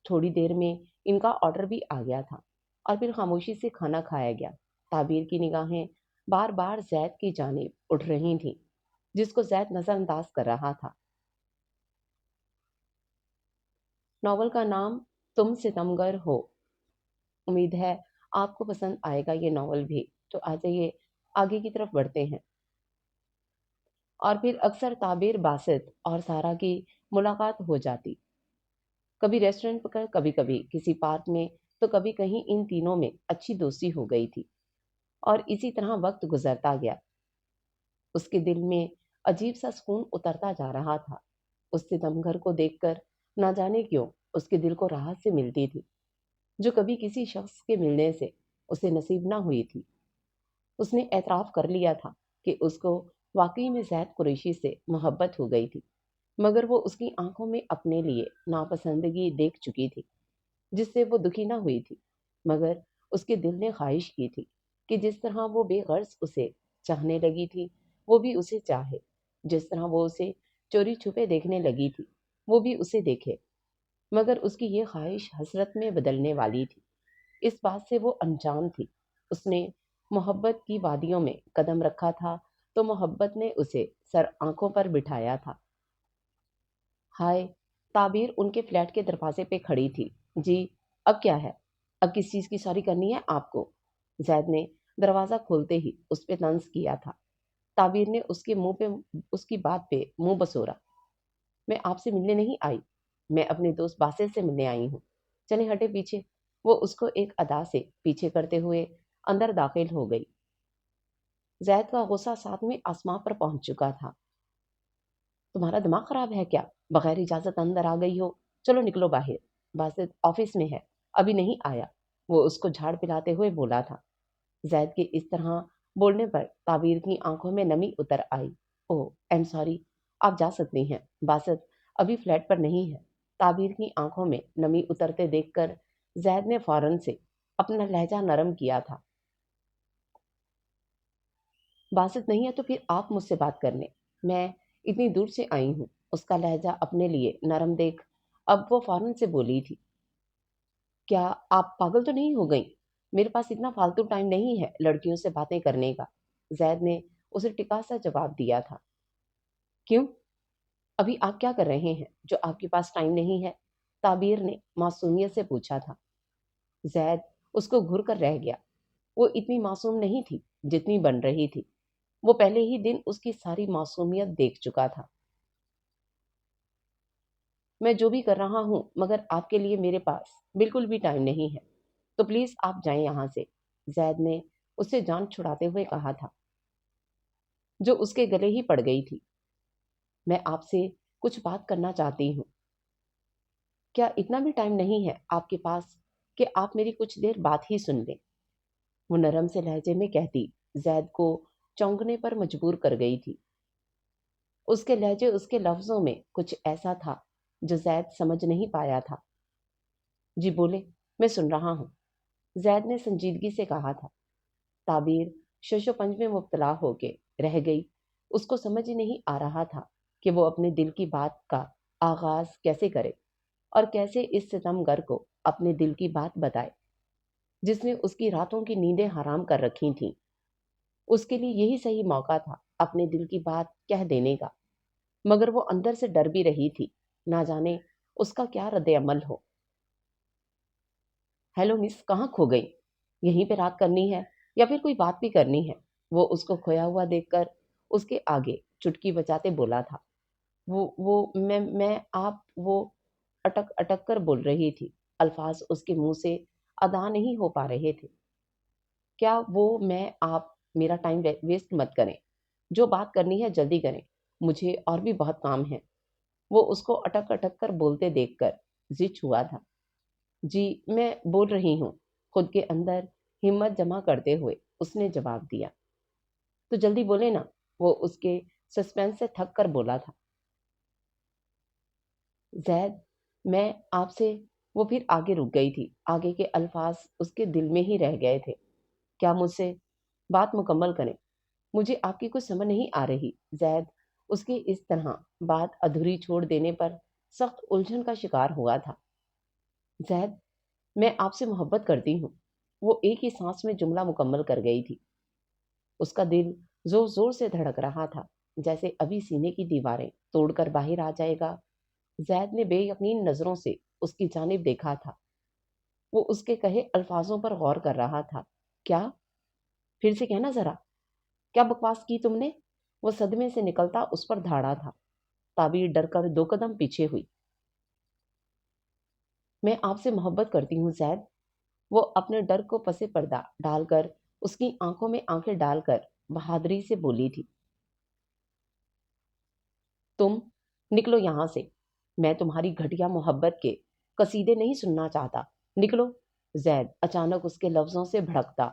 تھوڑی دیر میں ان کا آرڈر بھی آ گیا تھا اور پھر خاموشی سے کھانا کھایا گیا۔ تعبیر کی نگاہیں بار بار زید کی جانب اٹھ رہی تھیں جس کو زید نظر انداز کر رہا تھا۔ ناول کا نام تم ستمگر ہو۔ امید ہے آپ کو پسند آئے گا یہ ناول بھی۔ تو آ جائیے آگے کی طرف بڑھتے ہیں۔ اور پھر اکثر تعبیر باسط اور سارا کی ملاقات ہو جاتی، کبھی ریسٹورنٹ پر، کبھی کبھی کسی پارک میں، تو کبھی کہیں ان تینوں میں اچھی دوستی ہو گئی تھی اور اسی طرح وقت گزرتا گیا۔ اس کے دل میں عجیب سا سکون اترتا جا رہا تھا۔ اس ستمگر کو دیکھ کر نہ جانے کیوں اس کے دل کو راحت سے ملتی تھی جو کبھی کسی شخص کے ملنے سے اسے نصیب نہ ہوئی تھی۔ اس نے اعتراف کر لیا تھا کہ اس کو واقعی میں زید قریشی سے محبت ہو گئی تھی، مگر وہ اس کی آنکھوں میں اپنے لیے ناپسندگی دیکھ چکی تھی جس سے وہ دکھی نہ ہوئی تھی، مگر اس کے دل نے خواہش کی تھی کہ جس طرح وہ بے غرض اسے چاہنے لگی تھی وہ بھی اسے چاہے، جس طرح وہ اسے چوری چھپے دیکھنے لگی تھی وہ بھی اسے دیکھے، مگر اس کی یہ خواہش حسرت میں بدلنے والی تھی۔ اس بات سے وہ انجان تھی۔ اس نے محبت کی وادیوں میں قدم رکھا تھا تو محبت نے اسے سر آنکھوں پر بٹھایا تھا۔ ہائے تعبیر ان کے فلیٹ کے دروازے پہ کھڑی تھی۔ جی اب کیا ہے؟ اب کس چیز کی سوری کرنی ہے آپ کو؟ زید نے دروازہ کھولتے ہی اس پہ طنز کیا تھا۔ تعبیر نے اس کے منہ پہ اس کی بات پہ منہ بسورا۔ میں آپ سے ملنے نہیں آئی، میں اپنے دوست باسط سے ملنے آئی ہوں۔ چلے ہٹے پیچھے۔ وہ اس کو ایک ادا سے پیچھے کرتے ہوئے اندر داخل ہو گئی۔ زید کا غصہ ساتویں آسمان پر پہنچ چکا تھا۔ تمہارا دماغ خراب ہے کیا؟ بغیر اجازت اندر آ گئی ہو؟ چلو نکلو باہر، باسط آفس میں ہے، ابھی نہیں آیا، وہ اس کو جھاڑ پلاتے ہوئے بولا تھا۔ زید کے اس طرح بولنے پر تعبیر کی آنکھوں میں نمی اتر آئی۔ او ایم سوری، آپ جا سکتی ہیں، باسط ابھی فلیٹ پر نہیں ہے۔ تعبیر کی آنکھوں میں نمی اترتے دیکھ کر زید نے فوراً سے اپنا لہجہ نرم کیا تھا۔ باسط نہیں ہے تو پھر آپ مجھ سے بات کرنے، میں اتنی دور سے آئی ہوں۔ اس کا لہجہ اپنے لیے نرم دیکھ اب وہ فوراً سے بولی تھی۔ کیا آپ پاگل تو نہیں ہو گئیں؟ میرے پاس اتنا فالتو ٹائم نہیں ہے لڑکیوں سے باتیں کرنے کا۔ زید نے اسے ٹکا سا جواب دیا تھا۔ کیوں؟ ابھی آپ کیا کر رہے ہیں جو آپ کے پاس ٹائم نہیں ہے؟ تعبیر نے معصومیت سے پوچھا تھا۔ زید اس کو گھر کر رہ گیا۔ وہ اتنی معصوم نہیں تھی جتنی بن رہی تھی۔ وہ پہلے ہی دن اس کی ساری معصومیت دیکھ چکا تھا۔ میں جو بھی کر رہا ہوں مگر آپ کے لیے میرے پاس بالکل بھی ٹائم نہیں ہے، تو پلیز آپ جائیں یہاں سے، زید نے اس سے جان چھڑاتے ہوئے کہا تھا جو اس کے گلے ہی پڑ گئی تھی۔ میں آپ سے کچھ بات کرنا چاہتی ہوں۔ کیا اتنا بھی ٹائم نہیں ہے آپ کے پاس کہ آپ میری کچھ دیر بات ہی سن لیں؟ وہ نرم سے لہجے میں کہتی زید کو چونکنے پر مجبور کر گئی تھی۔ اس کے لہجے، اس کے لفظوں میں کچھ ایسا تھا جو زید سمجھ نہیں پایا تھا۔ جی بولے، میں سن رہا ہوں، زید نے سنجیدگی سے کہا تھا۔ تعبیر شش و پنج میں مبتلا ہو کے رہ گئی۔ اس کو سمجھ ہی نہیں آ رہا تھا کہ وہ اپنے دل کی بات کا آغاز کیسے کرے اور کیسے اس ستمگر کو اپنے دل کی بات بتائے جس نے اس کی راتوں کی نیندیں حرام کر رکھی تھیں۔ اس کے لیے یہی صحیح موقع تھا اپنے دل کی بات کہہ دینے کا، مگر وہ اندر سے ڈر بھی رہی تھی، نہ جانے اس کا کیا رد عمل ہو۔ ہیلو مس، کہاں کھو گئی؟ یہیں پہ رات کرنی ہے یا پھر کوئی بات بھی کرنی ہے؟ وہ اس کو کھویا ہوا دیکھ کر اس کے آگے چٹکی بجاتے بولا تھا۔ وہ میں آپ وہ اٹک اٹک کر بول رہی تھی، الفاظ اس کے منہ سے ادا نہیں ہو پا رہے تھے۔ کیا وہ میں آپ میرا ٹائم ویسٹ مت کریں، جو بات کرنی ہے جلدی کریں، مجھے اور بھی بہت کام ہے۔ وہ اس کو اٹک اٹک کر بولتے دیکھ کر زچ ہوا تھا۔ جی میں بول رہی ہوں، خود کے اندر ہمت جمع کرتے ہوئے اس نے جواب دیا۔ تو جلدی بولے نا، وہ اس کے سسپینس سے تھک کر بولا تھا۔ زید، میں آپ سے، وہ پھر آگے رک گئی تھی، آگے کے الفاظ اس کے دل میں ہی رہ گئے تھے۔ کیا مجھ سے بات مکمل کریں، مجھے آپ کی کچھ سمجھ نہیں آ رہی۔ زید اس کی اس طرح بات ادھوری چھوڑ دینے پر سخت الجھن کا شکار ہوا تھا۔ زید، میں آپ سے محبت کرتی ہوں، وہ ایک ہی سانس میں جملہ مکمل کر گئی تھی۔ اس کا دل زور زور سے دھڑک رہا تھا، جیسے ابھی سینے کی دیواریں توڑ کر باہر آ جائے گا۔ زید نے بے یقین نظروں سے اس کی جانب دیکھا تھا، وہ اس کے کہے الفاظوں پر غور کر رہا تھا۔ کیا؟ پھر سے کہنا ذرا، کیا بکواس کی تم نے؟ وہ صدمے سے نکلتا اس پر دھاڑا تھا۔ تعبیر ڈر کر 2 قدم پیچھے ہوئی۔ میں آپ سے محبت کرتی ہوں زید، وہ اپنے ڈر کو پس پردہ ڈال کر اس کی آنکھوں میں آنکھیں ڈال کر بہادری سے بولی تھی۔ تم نکلو یہاں سے، میں تمہاری گھٹیا محبت کے قصیدے نہیں سننا چاہتا، نکلو۔ زید اچانک اس کے لفظوں سے بھڑکتا،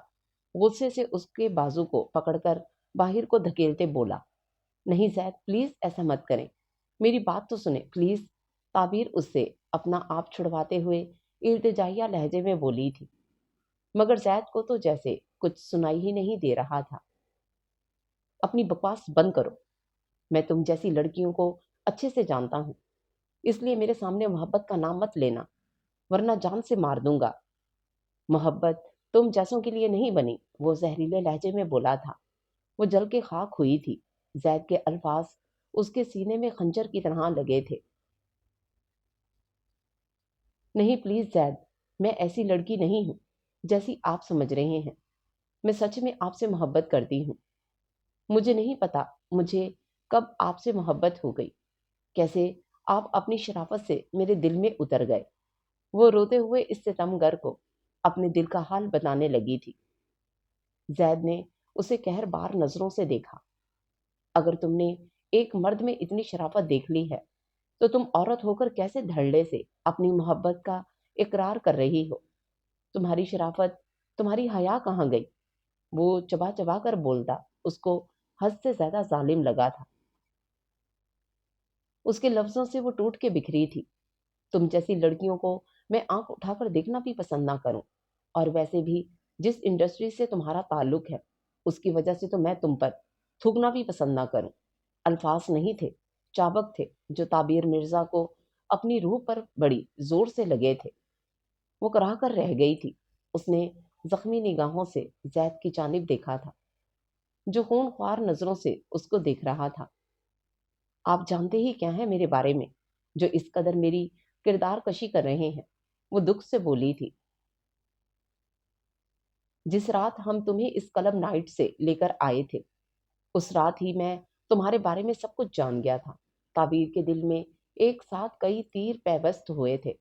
غصے سے اس کے بازو کو پکڑ کر باہر کو دھکیلتے بولا۔ نہیں زید، پلیز ایسا مت کریں، میری بات تو سنیں پلیز۔ تعبیر اس سے اپنا آپ چھڑواتے ہوئے التجائیہ لہجے میں بولی تھی، مگر زید کو تو جیسے کچھ سنائی ہی نہیں دے رہا تھا۔ اپنی بکواس بند کرو، میں تم جیسی لڑکیوں کو اچھے سے جانتا ہوں، اس لیے میرے سامنے محبت کا نام مت لینا، ورنہ جان سے مار دوں گا۔ محبت تم جیسوں کے لیے نہیں بنی، وہ زہریلے لہجے میں بولا تھا۔ وہ جل کے خاک ہوئی تھی۔ زید کے الفاظ اس کے سینے میں خنجر کی طرح لگے تھے۔ نہیں پلیز زید، میں ایسی لڑکی نہیں ہوں جیسی آپ سمجھ رہے ہیں، میں سچ میں آپ سے محبت کرتی ہوں۔ مجھے نہیں پتا مجھے کب آپ سے محبت ہو گئی، کیسے آپ اپنی شرافت سے میرے دل میں اتر گئے۔ وہ روتے ہوئے اس ستمگر کو اپنے دل کا حال بتانے لگی تھی۔ زید نے اسے قہر بار نظروں سے دیکھا۔ اگر تم نے ایک مرد میں اتنی شرافت دیکھ لی ہے تو تم عورت ہو کر کیسے دھڑلے سے اپنی محبت کا اقرار کر رہی ہو؟ تمہاری شرافت، تمہاری حیا کہاں گئی؟ وہ چبا چبا کر بولتا اس کو حد سے زیادہ ظالم لگا تھا۔ اس کے لفظوں سے وہ ٹوٹ کے بکھری تھی۔ تم جیسی لڑکیوں کو میں آنکھ اٹھا کر دیکھنا بھی پسند نہ کروں، اور ویسے بھی جس انڈسٹری سے تمہارا تعلق ہے اس کی وجہ سے تو میں تم پر تھوکنا بھی پسند نہ کروں۔ الفاظ نہیں تھے، چابک تھے جو تعبیر مرزا کو اپنی روح پر بڑی زور سے لگے تھے۔ وہ کراہ کر رہ گئی تھی۔ اس نے زخمی نگاہوں سے زید کی جانب دیکھا تھا، جو خون خوار نظروں سے اس کو دیکھ رہا تھا۔ آپ جانتے ہی کیا ہے میرے بارے میں جو اس قدر میری کردار کشی کر رہے ہیں؟ وہ دکھ سے بولی تھی۔ جس رات ہم تمہیں اس کلب نائٹ سے لے کر آئے تھے، اس رات ہی میں تمہارے بارے میں سب کچھ جان گیا تھا۔ تعبیر کے دل میں ایک ساتھ کئی تیر پیوست ہوئے تھے۔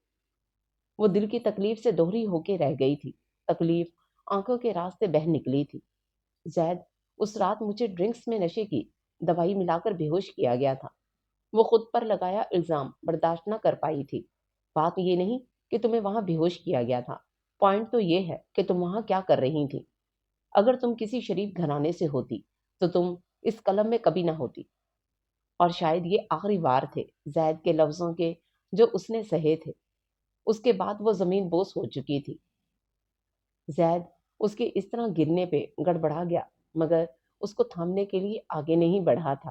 وہ دل کی تکلیف سے دوہری ہو کے رہ گئی تھی، تکلیف آنکھوں کے راستے بہہ نکلی تھی۔ زید، اس رات مجھے ڈرنکس میں نشے کی دوائی ملا کر بے ہوش کیا گیا تھا۔ وہ خود پر لگایا الزام برداشت نہ کر پائی تھی۔ بات یہ نہیں کہ تمہیں وہاں بے ہوش کیا گیا تھا، پوائنٹ تو یہ ہے کہ تم وہاں کیا کر رہی تھی۔ اگر تم کسی شریف گھرانے سے ہوتی تو تم اس قلم میں کبھی نہ ہوتی، اور شاید یہ آخری وار تھے زید کے لفظوں کے جو اس نے سہے تھے۔ اس کے بعد وہ زمین بوس ہو چکی تھی۔ زید اس کے اس طرح گرنے پہ گڑبڑا گیا، مگر اس کو تھامنے کے لیے آگے نہیں بڑھا تھا۔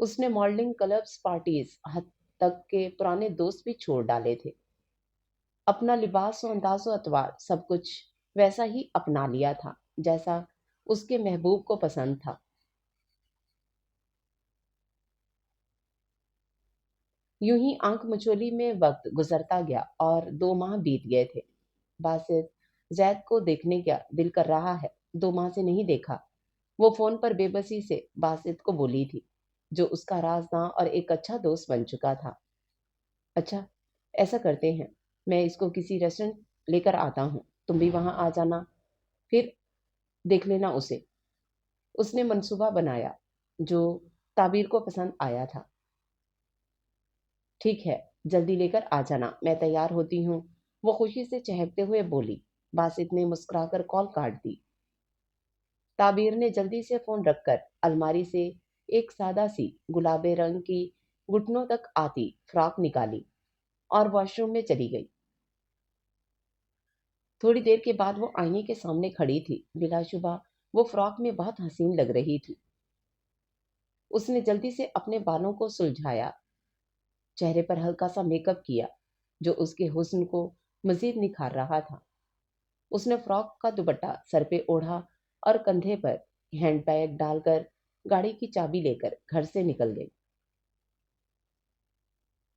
اس نے ماڈلنگ کلبس، پارٹیز، حد تک کے پرانے دوست بھی چھوڑ ڈالے تھے۔ اپنا لباس و انداز و اطوار سب کچھ ویسا ہی اپنا لیا تھا جیسا اس کے محبوب کو پسند تھا۔ یوں ہی آنکھ مچولی میں وقت گزرتا گیا اور 2 ماہ بیت گئے تھے۔ باسط زید کو دیکھنے کا دل کر رہا ہے، 2 ماہ سے نہیں دیکھا۔ وہ فون پر بے بسی سے باسط کو بولی تھی، جو اس کا رازداں اور ایک اچھا دوست بن چکا تھا۔ اچھا، ایسا کرتے ہیں، میں اس کو کسی ریسٹورنٹ لے کر آتا ہوں، تم بھی وہاں آ جانا، پھر دیکھ لینا اسے۔ اس نے منصوبہ بنایا جو تعبیر کو پسند آیا تھا۔ ٹھیک ہے، جلدی لے کر آ جانا، میں تیار ہوتی ہوں، وہ خوشی سے چہکتے ہوئے بولی۔ باسط نے مسکرا کر کال کاٹ دی۔ تعبیر نے جلدی سے فون رکھ کر الماری سے ایک سادہ سی گلابے رنگ کی گھٹنوں تک آتی فراک نکالی اور واش روم میں چلی گئی۔ تھوڑی دیر کے بعد وہ آئینے کے سامنے کھڑی تھی۔ بلا شبہ وہ فراک میں بہت حسین لگ رہی تھی۔ اس نے جلدی سے اپنے بالوں کو سلجھایا، چہرے پر ہلکا سا میک اپ کیا جو اس کے حسن کو مزید نکھار رہا تھا۔ اس نے فراک کا دوپٹہ سر پہ اوڑھا اور کندھے پر ہینڈ بیگ ڈال کر گاڑی کی چابی لے کر گھر سے نکل گئی۔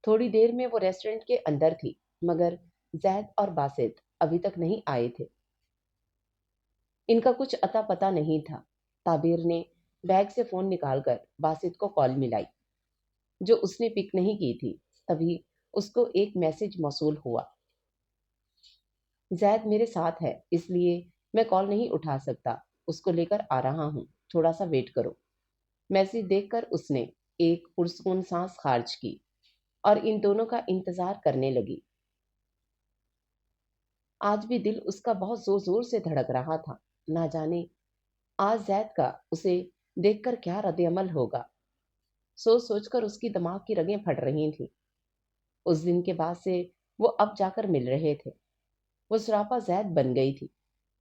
تھوڑی دیر میں وہ ریسٹورنٹ کے اندر تھی، مگر زید اور باسط ابھی تک نہیں آئے تھے۔ ان کا کچھ اتا پتا نہیں تھا۔ تعبیر نے بیگ سے فون نکال کر باسط کو کال ملائی، جو اس نے پک نہیں کی تھی۔ تبھی اس کو ایک میسج موصول ہوا۔ زید میرے ساتھ ہے، اس لیے میں کال نہیں اٹھا سکتا، اس کو لے کر آ رہا ہوں، تھوڑا سا ویٹ کرو۔ میسج دیکھ کر اس نے ایک پرسکون سانس خارج کی اور ان دونوں کا انتظار کرنے لگی۔ آج بھی دل اس کا بہت زور زور سے دھڑک رہا تھا۔ نہ جانے آج زید کا اسے دیکھ کر کیا رد عمل ہوگا۔ سوچ سوچ کر اس کی دماغ کی رگیں پھٹ رہی تھیں۔ اس دن کے بعد سے وہ اب جا کر مل رہے تھے۔ وہ سراپا زید بن گئی تھی،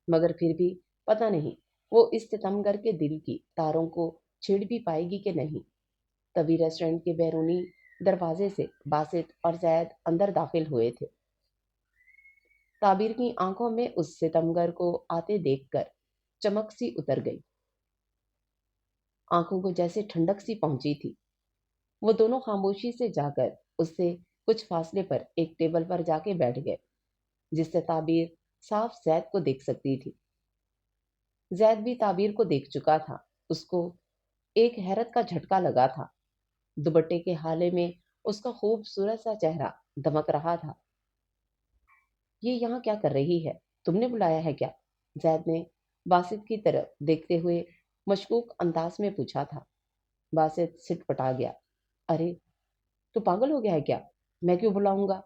مگر پھر بھی پتہ نہیں وہ اس ستمگر کے دل کی تاروں کو چھیڑ بھی پائے گی کہ نہیں۔ تبھی ریسٹورنٹ کے بیرونی دروازے سے باسط اور زید اندر داخل ہوئے تھے۔ تعبیر کی آنکھوں میں اس ستمگر کو آتے دیکھ کر چمک سی اتر گئی، آنکھوں کو جیسے ٹھنڈک سی پہنچی تھی۔ وہ دونوں خاموشی سے جا کر اس سے کچھ فاصلے پر ایک ٹیبل پر جا کے بیٹھ گئے، جس سے تعبیر صاف زید کو دیکھ سکتی تھی۔ زید بھی تعبیر کو دیکھ چکا تھا۔ اس کو ایک حیرت کا جھٹکا لگا تھا۔ دوپٹے کے حالے میں اس کا خوبصورت سا چہرہ دمک رہا تھا۔ یہ یہاں کیا کر رہی ہے؟ تم نے بلایا ہے کیا؟ زید نے باسط کی طرف دیکھتے ہوئے مشکوک انداز میں پوچھا تھا۔ باسط سٹ پٹا گیا۔ ارے، تو پاگل ہو گیا ہے کیا؟ میں کیوں بلاؤں گا؟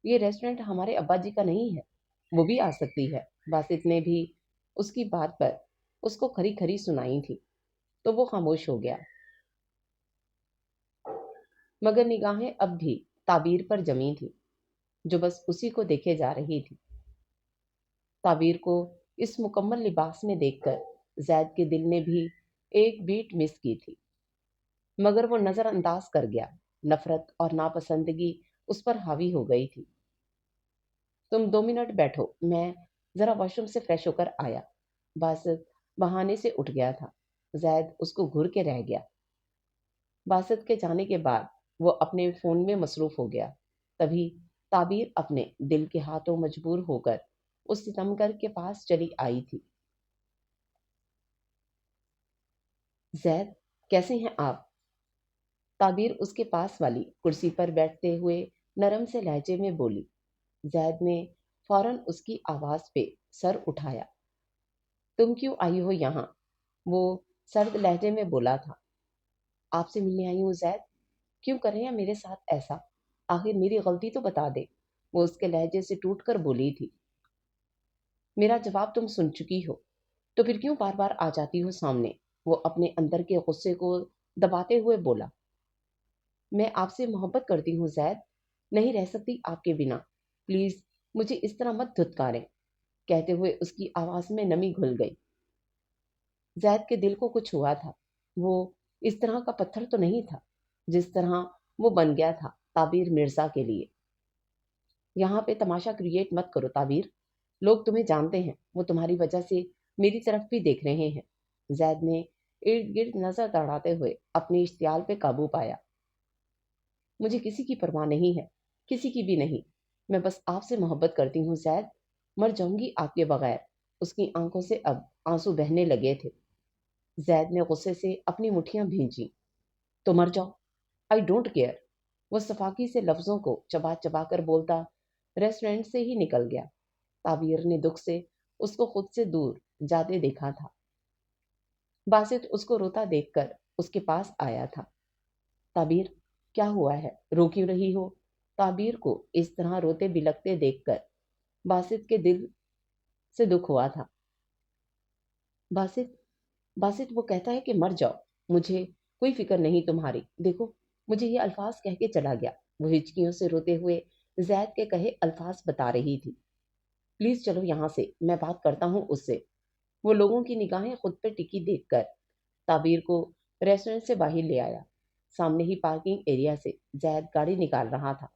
یہ ریسٹورنٹ ہمارے ابا جی کا نہیں ہے، وہ بھی آ سکتی ہے۔ باسط نے بھی اس کی بات پر اس کو کھری کھری سنائی تھی، تو وہ خاموش ہو گیا، مگر نگاہیں اب بھی تعبیر پر جمی تھی، جو بس اسی کو دیکھے جا رہی تھی۔ تعبیر کو اس مکمل لباس میں دیکھ کر زید کے دل نے بھی ایک بیٹ مس کی تھی، مگر وہ نظر انداز کر گیا۔ نفرت اور ناپسندگی اس پر حاوی ہو گئی تھی۔ تم 2 منٹ بیٹھو، میں ذرا واش روم سے فریش ہو کر آیا۔ باسط بہانے سے اٹھ گیا تھا۔ زید اس کو گھور کے رہ گیا۔ باسط کے جانے کے بعد وہ اپنے فون میں مصروف ہو گیا۔ تبھی تعبیر اپنے دل کے ہاتھوں مجبور ہو کر اس ستمگر کے پاس چلی آئی تھی۔ زید، کیسے ہیں آپ؟ تعبیر اس کے پاس والی کرسی پر بیٹھتے ہوئے نرم سے لہجے میں بولی۔ زید نے فوراً اس کی آواز پہ سر اٹھایا۔ تم کیوں آئی ہو یہاں؟ وہ سرد لہجے میں بولا تھا۔ آپ سے ملنے آئی ہوں زید، کیوں کر رہے ہیں میرے ساتھ ایسا؟ آخر میری غلطی تو بتا دے، وہ اس کے لہجے سے ٹوٹ کر بولی تھی۔ میرا جواب تم سن چکی ہو، تو پھر کیوں بار بار آ جاتی ہو سامنے؟ وہ اپنے اندر کے غصے کو دباتے ہوئے بولا۔ میں آپ سے محبت کرتی ہوں زید، نہیں رہ سکتی آپ کے بنا، پلیز مجھے اس طرح مت دھتکاریں۔ کہتے ہوئے اس کی آواز میں نمی گھل گئی۔ زید کے دل کو کچھ ہوا تھا۔ وہ اس طرح کا پتھر تو نہیں تھا۔ جس طرح وہ بن گیا تھا تعبیر مرزا کے لیے۔ یہاں پہ تماشا کریٹ مت کرو تعبیر، لوگ تمہیں جانتے ہیں، وہ تمہاری وجہ سے میری طرف بھی دیکھ رہے ہیں۔ زید نے ارد گرد نظر دوڑاتے ہوئے اپنی اشتعال پہ قابو پایا۔ مجھے کسی کی پرواہ نہیں ہے، کسی کی بھی نہیں، میں بس آپ سے محبت کرتی ہوں زید، مر جاؤں گی آپ کے بغیر۔ اس کی آنکھوں سے اب آنسو بہنے لگے تھے۔ زید نے غصے سے اپنی مٹھیاں بھینچی۔ تو مر جاؤ، آئی ڈونٹ کیئر۔ وہ صفاقی سے لفظوں کو چبا چبا کر بولتا ریسٹورینٹ سے ہی نکل گیا۔ تعبیر نے دکھ سے اس کو خود سے دور جاتے دیکھا تھا۔ باسط اس کو روتا دیکھ کر اس کے پاس آیا تھا۔ تعبیر، کیا ہوا ہے؟ رو کیوں رہی ہو؟ تعبیر کو اس طرح روتے بلکتے دیکھ کر باسط کے دل سے دکھ ہوا تھا۔ باسط باسط وہ کہتا ہے کہ مر جاؤ، مجھے کوئی فکر نہیں تمہاری، دیکھو مجھے یہ الفاظ کہہ کے چلا گیا۔ وہ ہچکیوں سے روتے ہوئے زید کے کہے الفاظ بتا رہی تھی۔ پلیز چلو یہاں سے، میں بات کرتا ہوں اس سے۔ وہ لوگوں کی نگاہیں خود پہ ٹکی دیکھ کر تعبیر کو ریسٹورنٹ سے باہر لے آیا۔ سامنے ہی پارکنگ ایریا سے زید گاڑی نکال رہا تھا۔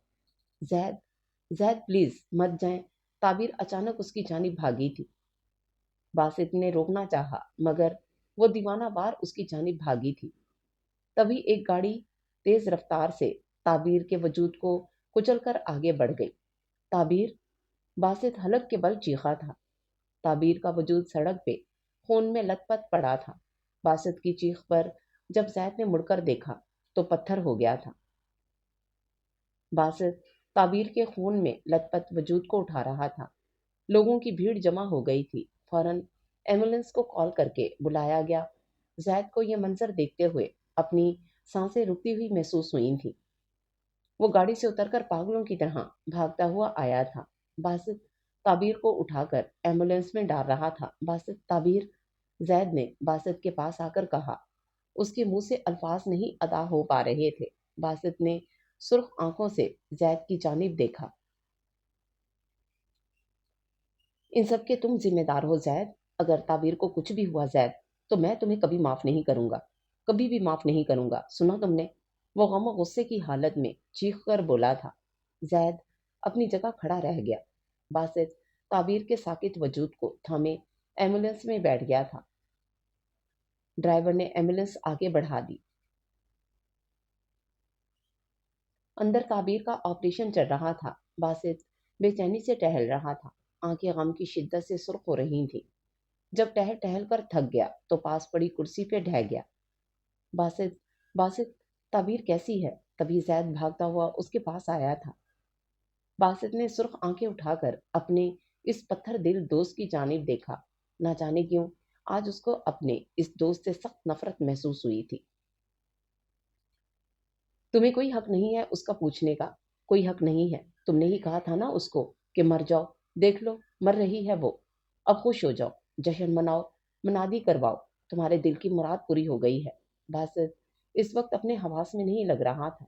زید زید پلیز مت جائیں۔ تعبیر اچانک اس کی جانب بھاگی تھی۔ باسط نے روکنا چاہا مگر وہ دیوانہ وار اس کی جانب بھاگی تھی۔ تبھی ایک گاڑی تیز رفتار سے تعبیر کے وجود کو کچل کر آگے بڑھ گئی۔ تعبیر! باسط حلق کے بل چیخا تھا۔ تعبیر کا وجود سڑک پہ خون میں لت پت پڑا تھا۔ باسط کی چیخ پر جب زید نے مڑ کر دیکھا تو پتھر ہو گیا تھا۔ باسط تعبیر کے خون میں لت پت وجود کو اٹھا رہا تھا۔ لوگوں کی بھیڑ جمع ہو گئی تھی۔ فوراً ایمبولینس کو کال کر کے بلایا گیا۔ زید کو یہ منظر دیکھتے ہوئے اپنی سانسیں رکتی ہوئی محسوس ہوئی تھیں۔ وہ گاڑی سے اتر کر پاگلوں کی طرح بھاگتا ہوا آیا تھا۔ باسط تعبیر کو اٹھا کر ایمبولینس میں ڈال رہا تھا۔ باسط! تعبیر! زید نے باسط کے پاس آ کر کہا۔ اس کے منہ سے الفاظ نہیں ادا ہو پا رہے تھے۔ باسط نے سرخ آنکھوں سے زید کی جانب دیکھا۔ ان سب کے تم ذمہ دار ہو زید۔ اگر تعبیر کو کچھ بھی ہوا زید تو میں تمہیں کبھی معاف نہیں کروں گا، کبھی بھی معاف نہیں کروں گا، سنا تم نے؟ وہ غم و غصے کی حالت میں چیخ کر بولا تھا۔ زید اپنی جگہ کھڑا رہ گیا۔ باسط تعبیر کے ساکت وجود کو تھامے ایمبولینس میں بیٹھ گیا تھا۔ ڈرائیور نے ایمبولینس آگے بڑھا دی۔ اندر تعبیر کا آپریشن چل رہا تھا۔ باسط بے چینی سے ٹہل رہا تھا۔ آنکھیں غم کی شدت سے سرخ ہو رہی تھیں۔ جب ٹہل ٹہل کر تھک گیا تو پاس پڑی کرسی پہ ڈھہ گیا۔ باسط تعبیر کیسی ہے؟ تبھی زید بھاگتا ہوا اس کے پاس آیا تھا۔ باسط نے سرخ آنکھیں اٹھا کر اپنے اس پتھر دل دوست کی جانب دیکھا۔ نہ جانے کیوں آج اس کو اپنے اس دوست سے سخت نفرت محسوس ہوئی تھی۔ تمہیں کوئی حق نہیں ہے اس کا پوچھنے کا، کوئی حق نہیں ہے۔ تم نے ہی کہا تھا نا اس کو کہ مر جاؤ، دیکھ لو مر رہی ہے وہ۔ اب خوش ہو جاؤ، جشن مناؤ، منادی کرواؤ، تمہارے دل کی مراد پوری ہو گئی ہے۔ باسط اس وقت اپنے حواس میں نہیں لگ رہا تھا۔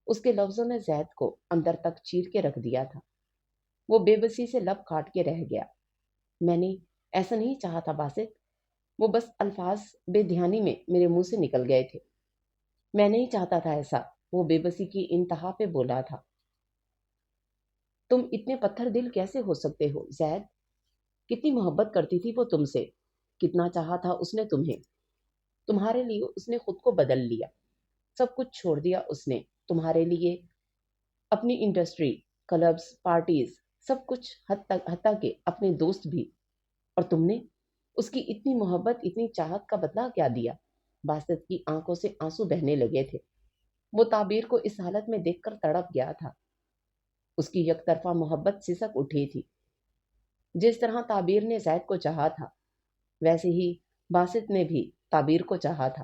اس کے لفظوں نے زید کو اندر تک چیر کے رکھ دیا تھا۔ وہ بے بسی سے لب کاٹ کے رہ گیا۔ میں نے ایسا نہیں چاہا تھا باسط، وہ بس الفاظ بے دھیانی میں میرے منہ سے نکل گئے تھے۔ میں نہیں چاہتا تھا ایسا، وہ بے بسی کی انتہا پہ بولا تھا۔ تم اتنے پتھر دل کیسے ہو سکتے ہو زید؟ کتنی محبت کرتی تھی وہ تم سے، کتنا چاہا تھا اس نے تمہیں، تمہارے لیے اس نے خود کو بدل لیا، سب کچھ چھوڑ دیا اس نے تمہارے لیے، اپنی انڈسٹری، کلبز، پارٹیز، سب کچھ، حتیٰ کہ اپنے دوست بھی، اور تم نے اس کی اتنی محبت، اتنی چاہت کا بدلہ کیا دیا؟ باسط کی آنکھوں سے آنسو بہنے لگے تھے۔ وہ تعبیر کو اس حالت میں دیکھ کر تڑپ گیا تھا۔ اس کی یک طرفہ محبت سسک اٹھی تھی۔ جس طرح تعبیر نے زید کو چاہا تھا ویسے ہی باسط نے بھی تعبیر کو چاہا تھا،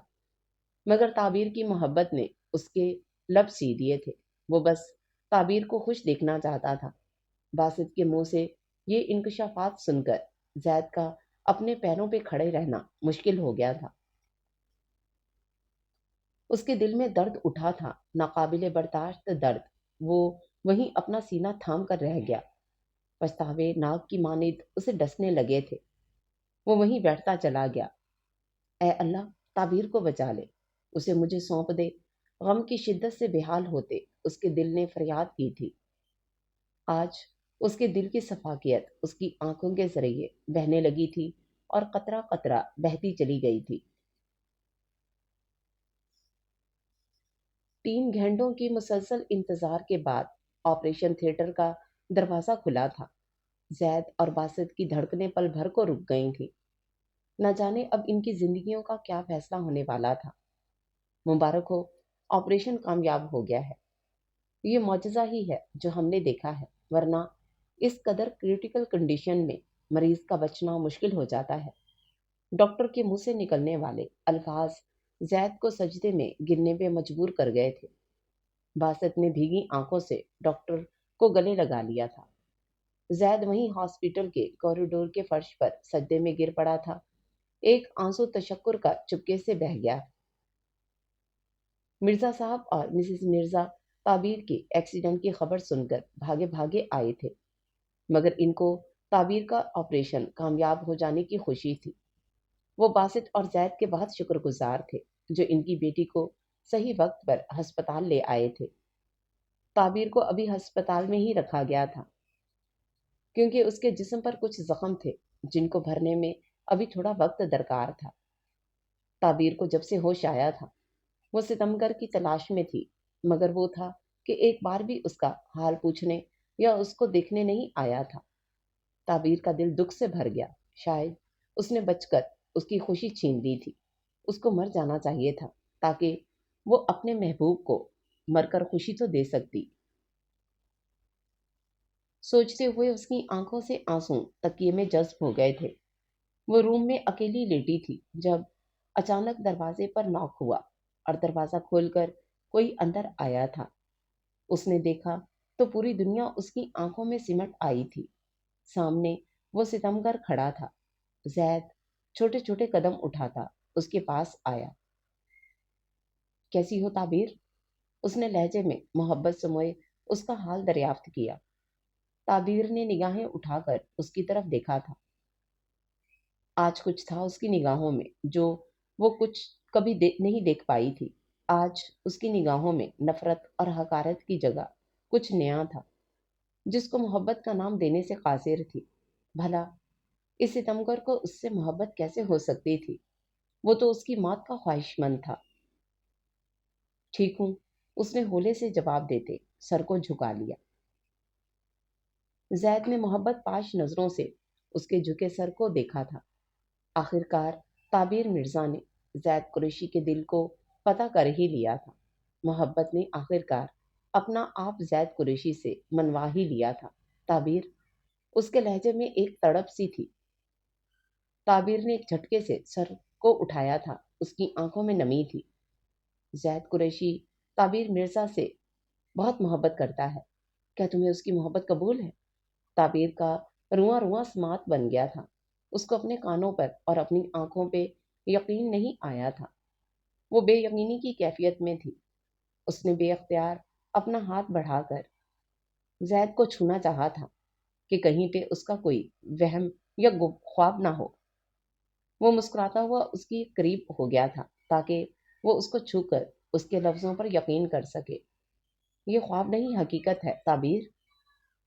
مگر تعبیر کی محبت نے اس کے لب سی دیے تھے۔ وہ بس تعبیر کو خوش دیکھنا چاہتا تھا۔ باسط کے منہ سے یہ انکشافات سن کر زید کا اپنے پیروں پہ کھڑے رہنا مشکل ہو گیا تھا۔ اس کے دل میں درد اٹھا تھا، ناقابل برداشت درد۔ وہ وہیں اپنا سینہ تھام کر رہ گیا۔ پچھتاوے ناگ کی مانند اسے ڈسنے لگے تھے۔ وہ وہیں بیٹھتا چلا گیا۔ اے اللہ، تعبیر کو بچا لے، اسے مجھے سونپ دے، غم کی شدت سے بحال ہوتے اس کے دل نے فریاد کی تھی۔ آج اس کے دل کی صفاقیت اس کی آنکھوں کے ذریعے بہنے لگی تھی اور قطرہ قطرہ بہتی چلی گئی تھی۔ 3 گھنٹوں کی مسلسل انتظار کے بعد آپریشن تھیٹر کا دروازہ کھلا تھا۔ زید اور باسط کی دھڑکنیں پل بھر کو رک گئی تھیں۔ نہ جانے اب ان کی زندگیوں کا کیا فیصلہ ہونے والا تھا۔ مبارک ہو، آپریشن کامیاب ہو گیا ہے۔ یہ معجزہ ہی ہے جو ہم نے دیکھا ہے، ورنہ اس قدر کریٹیکل کنڈیشن میں مریض کا بچنا مشکل ہو جاتا ہے۔ ڈاکٹر کے منہ سے نکلنے والے الفاظ زید کو سجدے میں گرنے پہ مجبور کر گئے تھے۔ باسط نے بھیگی آنکھوں سے ڈاکٹر کو گلے لگا لیا تھا۔ زید وہیں ہاسپٹل کے کوریڈور کے فرش پر سجدے میں گر پڑا تھا۔ ایک آنسو تشکر کا چپکے سے بہہ گیا۔ مرزا صاحب اور مسز مرزا تعبیر کے ایکسیڈنٹ کی خبر سن کر بھاگے بھاگے آئے تھے، مگر ان کو تعبیر کا آپریشن کامیاب ہو جانے کی خوشی تھی۔ وہ باسط اور زید کے بہت شکر گزار تھے جو ان کی بیٹی کو صحیح وقت پر ہسپتال لے آئے تھے۔ تعبیر کو ابھی ہسپتال میں ہی رکھا گیا تھا کیونکہ اس کے جسم پر کچھ زخم تھے جن کو بھرنے میں ابھی تھوڑا وقت درکار تھا۔ تعبیر کو جب سے ہوش آیا تھا وہ ستمگر کی تلاش میں تھی، مگر وہ تھا کہ ایک بار بھی اس کا حال پوچھنے یا اس کو دیکھنے نہیں آیا تھا۔ تعبیر کا دل دکھ سے بھر گیا۔ شاید اس نے بچ کر اس کی خوشی چھین لی تھی۔ اس کو مر جانا چاہیے تھا تاکہ وہ اپنے محبوب کو مر کر خوشی تو دے سکتی۔ سوچتے ہوئے اس کی آنکھوں سے آنسو تکیے میں جذب ہو گئے تھے۔ وہ روم میں اکیلی لیٹی تھی جب اچانک دروازے پر ناک ہوا اور دروازہ کھول کر کوئی اندر آیا تھا۔ اس نے دیکھا تو پوری دنیا اس کی آنکھوں میں سمٹ آئی تھی۔ سامنے وہ ستمگر کھڑا تھا۔ زید چھوٹے چھوٹے قدم اٹھاتا اس کے پاس آیا۔ کیسی ہو تعبیر؟ اس نے لہجے میں محبت سموئے اس کا حال دریافت کیا۔ تعبیر نے نگاہیں اٹھا کر اس کی طرف دیکھا تھا۔ آج کچھ تھا اس کی نگاہوں میں جو وہ کچھ کبھی نہیں دیکھ پائی تھی۔ آج اس کی نگاہوں میں نفرت اور حقارت کی جگہ کچھ نیا تھا جس کو محبت کا نام دینے سے قاصر تھی۔ بھلا اس ستمگر کو اس سے محبت کیسے ہو سکتی تھی؟ وہ تو اس کی موت کا خواہش مند تھا۔ ٹھیک ہوں، اس نے ہولے سے جواب دیتے سر کو جھکا لیا۔ زید نے محبت پاش نظروں سے اس کے جھکے سر کو دیکھا تھا۔ آخر کار تعبیر مرزا نے زید قریشی کے دل کو پتہ کر ہی لیا تھا۔ محبت نے آخر کار اپنا آپ زید قریشی سے منوا ہی لیا تھا۔ تعبیر، اس کے لہجے میں ایک تڑپ سی تھی۔ تعبیر نے ایک جھٹکے سے سر کو اٹھایا تھا۔ اس کی آنکھوں میں نمی تھی۔ زید قریشی تعبیر مرزا سے بہت محبت کرتا ہے۔ کیا تمہیں اس کی محبت قبول ہے؟ تعبیر کا رواں رواں سماعت بن گیا تھا۔ اس کو اپنے کانوں پر اور اپنی آنکھوں پہ یقین نہیں آیا تھا۔ وہ بے یقینی کی کیفیت میں تھی۔ اس نے بے اختیار اپنا ہاتھ بڑھا کر زید کو چھونا چاہا تھا کہ کہیں پہ اس کا کوئی وہم یا خواب نہ ہو۔ وہ مسکراتا ہوا اس کی قریب ہو گیا تھا تاکہ وہ اس کو چھو کر اس کے لفظوں پر یقین کر سکے۔ یہ خواب نہیں، حقیقت ہے تعبیر۔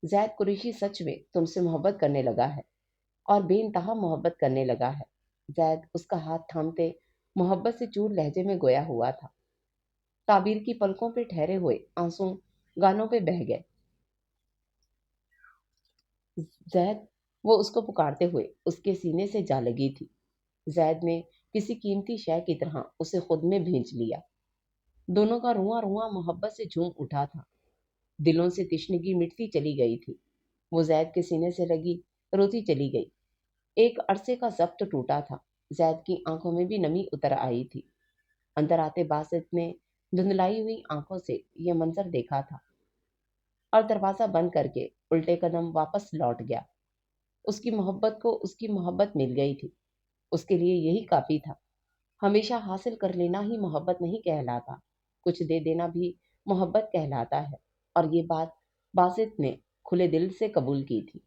زید قریشی سچ میں تم سے محبت کرنے لگا ہے اور بے انتہا محبت کرنے لگا ہے۔ زید اس کا ہاتھ تھامتے محبت سے چور لہجے میں گویا ہوا تھا۔ تعبیر کی پلکوں پہ ٹھہرے ہوئے آنسو گانوں پہ بہہ گئے۔ زید، وہ اس کو پکارتے ہوئے اس کے سینے سے جا لگی تھی۔ زید نے کسی قیمتی شے کی طرح اسے خود میں بھینچ لیا۔ دونوں کا رواں رواں محبت سے جھوم اٹھا تھا۔ دلوں سے تشنگی مٹتی چلی گئی تھی۔ وہ زید کے سینے سے لگی روتی چلی گئی۔ ایک عرصے کا ضبط ٹوٹا تھا۔ زید کی آنکھوں میں بھی نمی اتر آئی تھی۔ اندر آتے باسط نے دھندلائی ہوئی آنکھوں سے یہ منظر دیکھا تھا اور دروازہ بند کر کے الٹے قدم واپس لوٹ گیا۔ اس کی محبت کو اس کی محبت مل گئی تھی۔ اس کے لیے یہی کافی تھا۔ ہمیشہ حاصل کر لینا ہی محبت نہیں کہلاتا، کچھ دے دینا بھی محبت کہلاتا ہے، اور یہ بات باسط نے کھلے دل سے قبول کی تھی۔